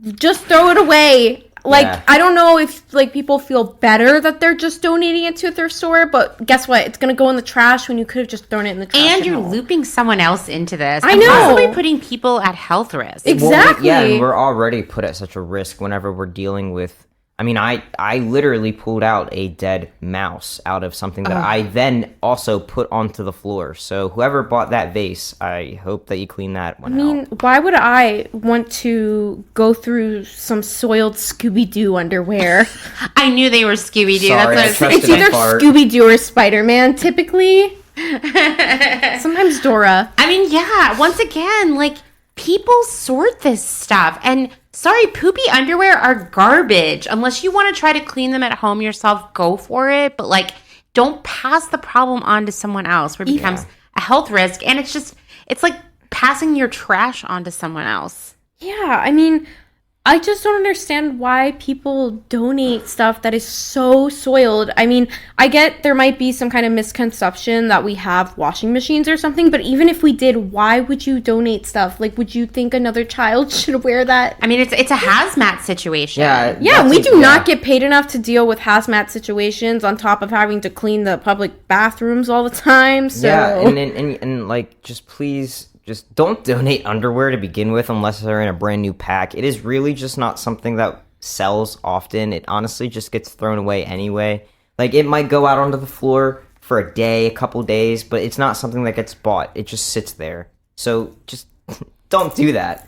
Just throw it away. Like, yeah. I don't know if, like, people feel better that they're just donating it to a thrift store, but guess what? It's going to go in the trash when you could have just thrown it in the trash. And you're looping someone else into this. I know. Possibly putting people at health risk. Exactly. Well, and we're already put at such a risk whenever we're dealing with... I mean, I literally pulled out a dead mouse out of something that I then also put onto the floor. So whoever bought that vase, I hope that you clean that one out. Why would I want to go through some soiled Scooby-Doo underwear? I knew they were Scooby-Doo. Sorry, That's It's either Scooby-Doo or Spider-Man, typically. Sometimes Dora. I mean, yeah, once again, like, people sort this stuff. And sorry, poopy underwear are garbage. Unless you want to try to clean them at home yourself, go for it. But, like, don't pass the problem on to someone else where it becomes a health risk. And it's like passing your trash on to someone else. Yeah, I mean, I just don't understand why people donate stuff that is so soiled. I mean, I get there might be some kind of misconception that we have washing machines or something, but even if we did, why would you donate stuff? Like, would you think another child should wear that? I mean, it's a hazmat situation. Yeah, we do not get paid enough to deal with hazmat situations on top of having to clean the public bathrooms all the time. So. Yeah, and like, just please... Just don't donate underwear to begin with unless they're in a brand new pack. It is really just not something that sells often. It honestly just gets thrown away anyway. Like, it might go out onto the floor for a day, a couple days, but it's not something that gets bought. It just sits there. So just don't do that.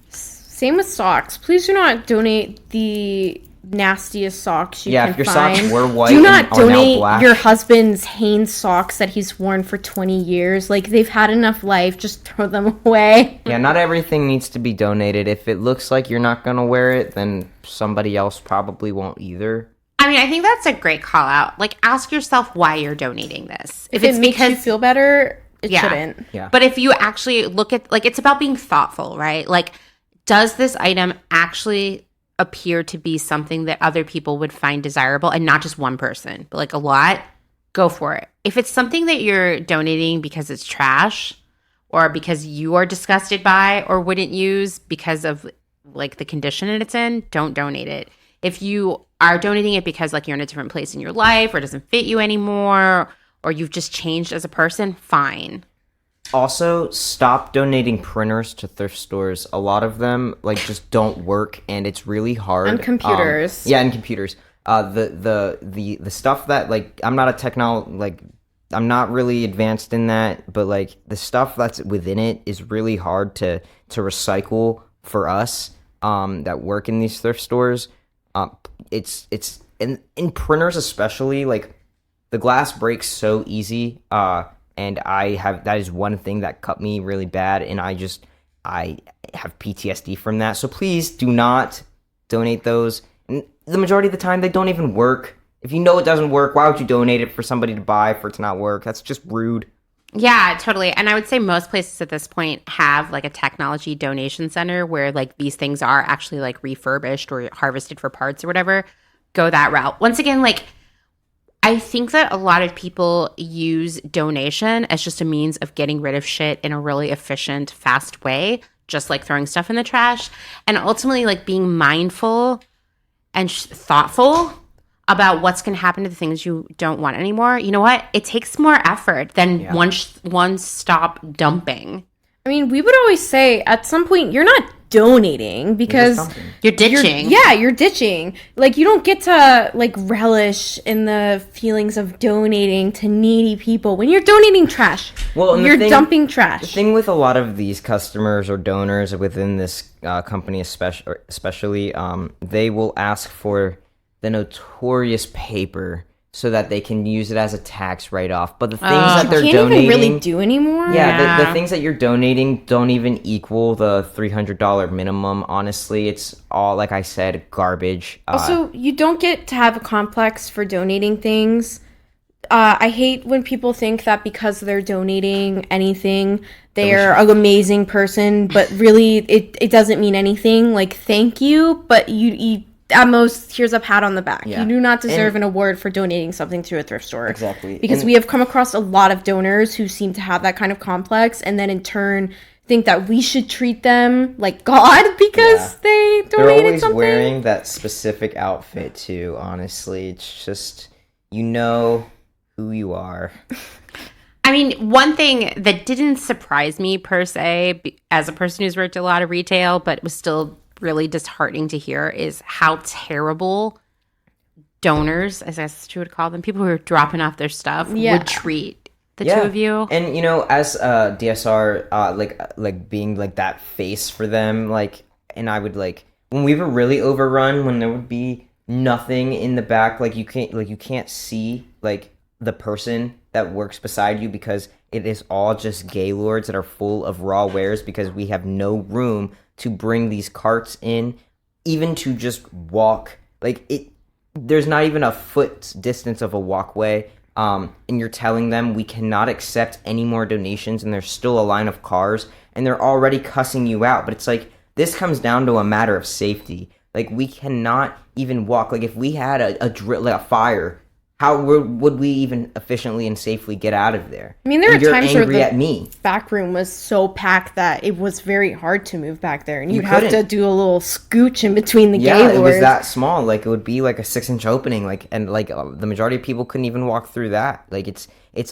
Same with socks. Please do not donate the nastiest socks you can find. Yeah, if your socks were white do not and are now donate black. your husband's Hanes socks that he's worn for 20 years. Like, they've had enough life. Just throw them away. Yeah, not everything needs to be donated. If it looks like you're not going to wear it, then somebody else probably won't either. I mean, I think that's a great call out. Like, ask yourself why you're donating this. If it's makes you feel better, it shouldn't. Yeah. But if you actually look at, like, it's about being thoughtful, right? Like, does this item actually appear to be something that other people would find desirable, and not just one person, but like a lot? Go for it. If it's something that you're donating because it's trash, or because you are disgusted by or wouldn't use because of like the condition it's in, don't donate it. If you are donating it because like you're in a different place in your life or it doesn't fit you anymore, or you've just changed as a person, fine. Also, stop donating printers to thrift stores. A lot of them like just don't work, and it's really hard. And computers. And computers. The stuff that, like, I'm not I'm not really advanced in that, but like the stuff that's within it is really hard to recycle for us that work in these thrift stores. It's in printers especially, like, the glass breaks so easy. And that is one thing that cut me really bad, and I have PTSD from that. So please do not donate those. And the majority of the time, they don't even work. If you know it doesn't work, why would you donate it for somebody to buy for it to not work? That's just rude. Yeah, totally. And I would say most places at this point have like a technology donation center where like these things are actually like refurbished or harvested for parts or whatever. Go that route. Once again, like, I think that a lot of people use donation as just a means of getting rid of shit in a really efficient, fast way, just like throwing stuff in the trash. And ultimately, like, being mindful and thoughtful about what's going to happen to the things you don't want anymore. You know what? It takes more effort than one stop dumping. I mean, we would always say at some point, you're not donating because you're ditching. You're ditching. Like, you don't get to, like, relish in the feelings of donating to needy people when you're donating trash. Well, you're dumping trash. The thing with a lot of these customers or donors within this company, especially, they will ask for the notorious paper so that they can use it as a tax write-off. But the things that they're donating... You can't even really do anymore? Yeah, the things that you're donating don't even equal the $300 minimum. Honestly, it's all, like I said, garbage. Also, you don't get to have a complex for donating things. I hate when people think that because they're donating anything, they're an amazing person, but really, it doesn't mean anything. Like, thank you, but you at most, here's a pat on the back. Yeah. You do not deserve an award for donating something to a thrift store. Exactly. Because we have come across a lot of donors who seem to have that kind of complex and then in turn think that we should treat them like God because they donated something. They're always wearing that specific outfit too, honestly. It's just, you know who you are. I mean, one thing that didn't surprise me per se, as a person who's worked a lot of retail, but was still really disheartening to hear, is how terrible donors, as I guess you would call them, people who are dropping off their stuff, would treat the two of you. And, you know, as DSR, like being like that face for them, like, and I would like, when we were really overrun, when there would be nothing in the back, like you can't see like the person that works beside you because it is all just Gaylords that are full of raw wares because we have no room to bring these carts in, even to just walk. Like, there's not even a foot distance of a walkway, and you're telling them we cannot accept any more donations, and there's still a line of cars, and they're already cussing you out. But it's like, this comes down to a matter of safety. Like, we cannot even walk. Like, if we had a fire, how would we even efficiently and safely get out of there? I mean, there are times where the back room was so packed that it was very hard to move back there, and you'd have to do a little scooch in between the Gaylords. Yeah, it was that small. Like, it would be like a 6-inch opening, like, and like the majority of people couldn't even walk through that. Like, it's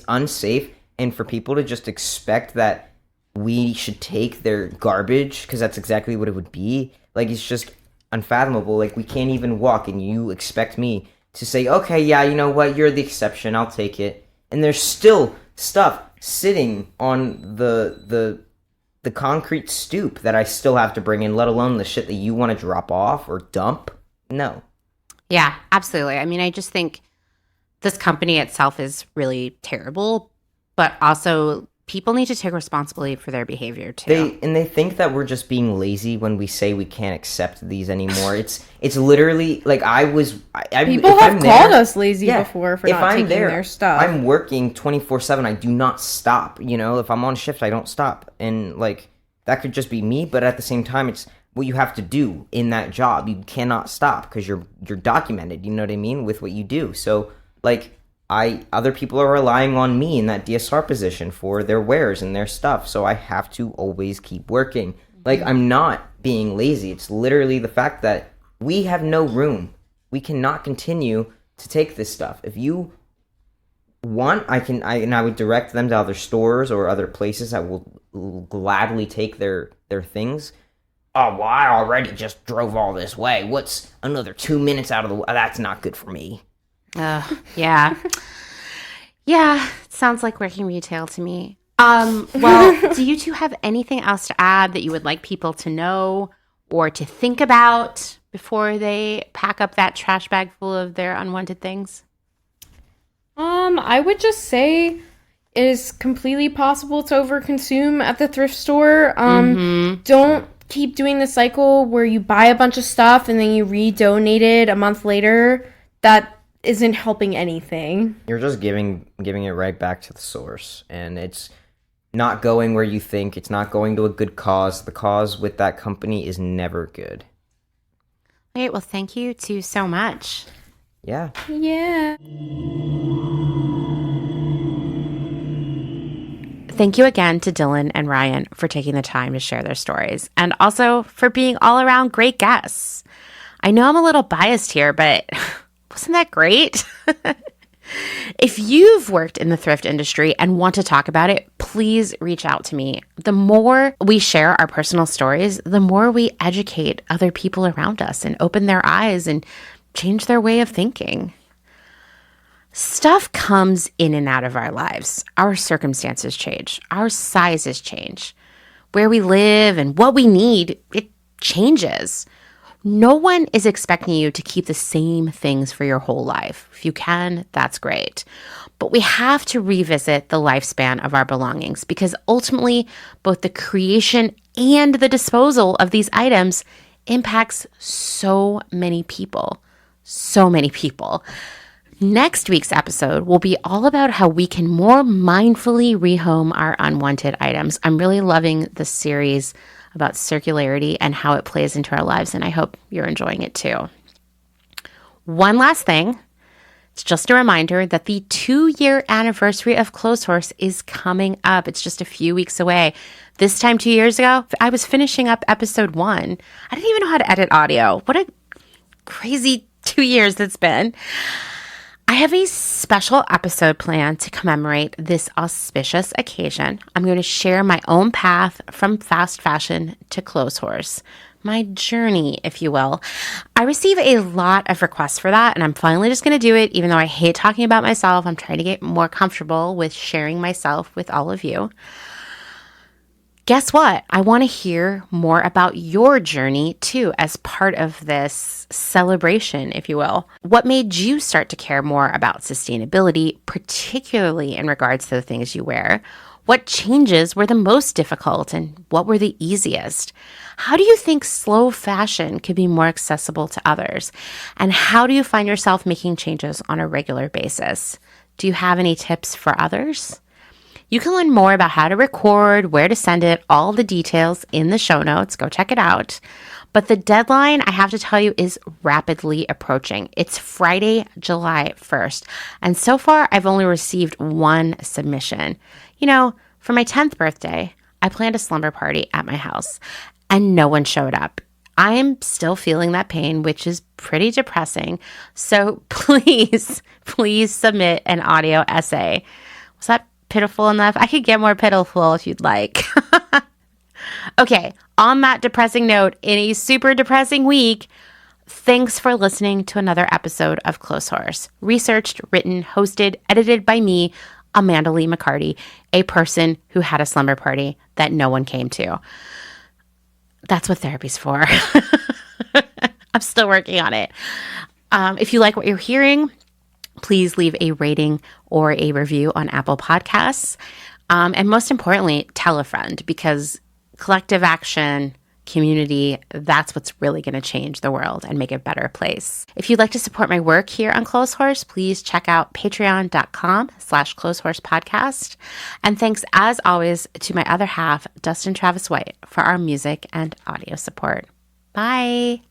unsafe, and for people to just expect that we should take their garbage, because that's exactly what it would be. Like, it's just unfathomable. Like, we can't even walk, and you expect me to say, okay, yeah, you know what, you're the exception, I'll take it. And there's still stuff sitting on the concrete stoop that I still have to bring in, let alone the shit that you want to drop off or dump. No. Yeah, absolutely. I mean, I just think this company itself is really terrible, but also people need to take responsibility for their behavior too. They think that we're just being lazy when we say we can't accept these anymore. It's literally like people have called us lazy before for not taking their stuff. I'm working 24/7. I do not stop. You know, if I'm on shift, I don't stop. And like, that could just be me, but at the same time, it's what you have to do in that job. You cannot stop because you're documented. You know what I mean, with what you do. So like, other people are relying on me in that DSR position for their wares and their stuff, so I have to always keep working. Like, I'm not being lazy. It's literally the fact that we have no room. We cannot continue to take this stuff. If you want, I would direct them to other stores or other places that will gladly take their things. Oh, well, I already just drove all this way. What's another 2 minutes out of the way? That's not good for me. Yeah. Yeah, it sounds like working retail to me. Well, do you two have anything else to add that you would like people to know or to think about before they pack up that trash bag full of their unwanted things? I would just say it is completely possible to overconsume at the thrift store. Don't keep doing the cycle where you buy a bunch of stuff and then you redonate it a month later. That isn't helping anything. You're just giving it right back to the source, and it's not going where you think. It's not going to a good cause. The cause with that company is never good. Okay, well, thank you two so much. Yeah. Thank you again to Dylan and Ryan for taking the time to share their stories, and also for being all around great guests. I know I'm a little biased here, but wasn't that great? If you've worked in the thrift industry and want to talk about it, please reach out to me. The more we share our personal stories, the more we educate other people around us and open their eyes and change their way of thinking. Stuff comes in and out of our lives. Our circumstances change. Our sizes change. Where we live and what we need, it changes. No one is expecting you to keep the same things for your whole life. If you can, that's great. But we have to revisit the lifespan of our belongings because ultimately, both the creation and the disposal of these items impacts so many people. So many people. Next week's episode will be all about how we can more mindfully rehome our unwanted items. I'm really loving this series about circularity and how it plays into our lives, and I hope you're enjoying it too. One last thing, it's just a reminder that the 2-year anniversary of Clotheshorse is coming up. It's just a few weeks away. This time 2 years ago, I was finishing up episode 1. I didn't even know how to edit audio. What a crazy 2 years it's been. I have a special episode planned to commemorate this auspicious occasion. I'm going to share my own path from fast fashion to Clotheshorse, my journey, if you will. I receive a lot of requests for that, and I'm finally just going to do it, even though I hate talking about myself. I'm trying to get more comfortable with sharing myself with all of you. Guess what? I want to hear more about your journey too as part of this celebration, if you will. What made you start to care more about sustainability, particularly in regards to the things you wear? What changes were the most difficult and what were the easiest? How do you think slow fashion could be more accessible to others? And how do you find yourself making changes on a regular basis? Do you have any tips for others? You can learn more about how to record, where to send it, all the details in the show notes. Go check it out. But the deadline, I have to tell you, is rapidly approaching. It's Friday, July 1st. And so far, I've only received one submission. You know, for my 10th birthday, I planned a slumber party at my house, and no one showed up. I am still feeling that pain, which is pretty depressing. So please submit an audio essay. Was that pitiful enough? I could get more pitiful if you'd like. Okay, on that depressing note, in a super depressing week, thanks for listening to another episode of Clotheshorse. Researched, written, hosted, edited by me, Amanda Lee McCarty, a person who had a slumber party that no one came to. That's what therapy's for. I'm still working on it. If you like what you're hearing, please leave a rating or a review on Apple Podcasts. And most importantly, tell a friend, because collective action, community, that's what's really going to change the world and make it a better place. If you'd like to support my work here on Clotheshorse, please check out patreon.com/clotheshorse-podcast. And thanks, as always, to my other half, Dustin Travis White, for our music and audio support. Bye.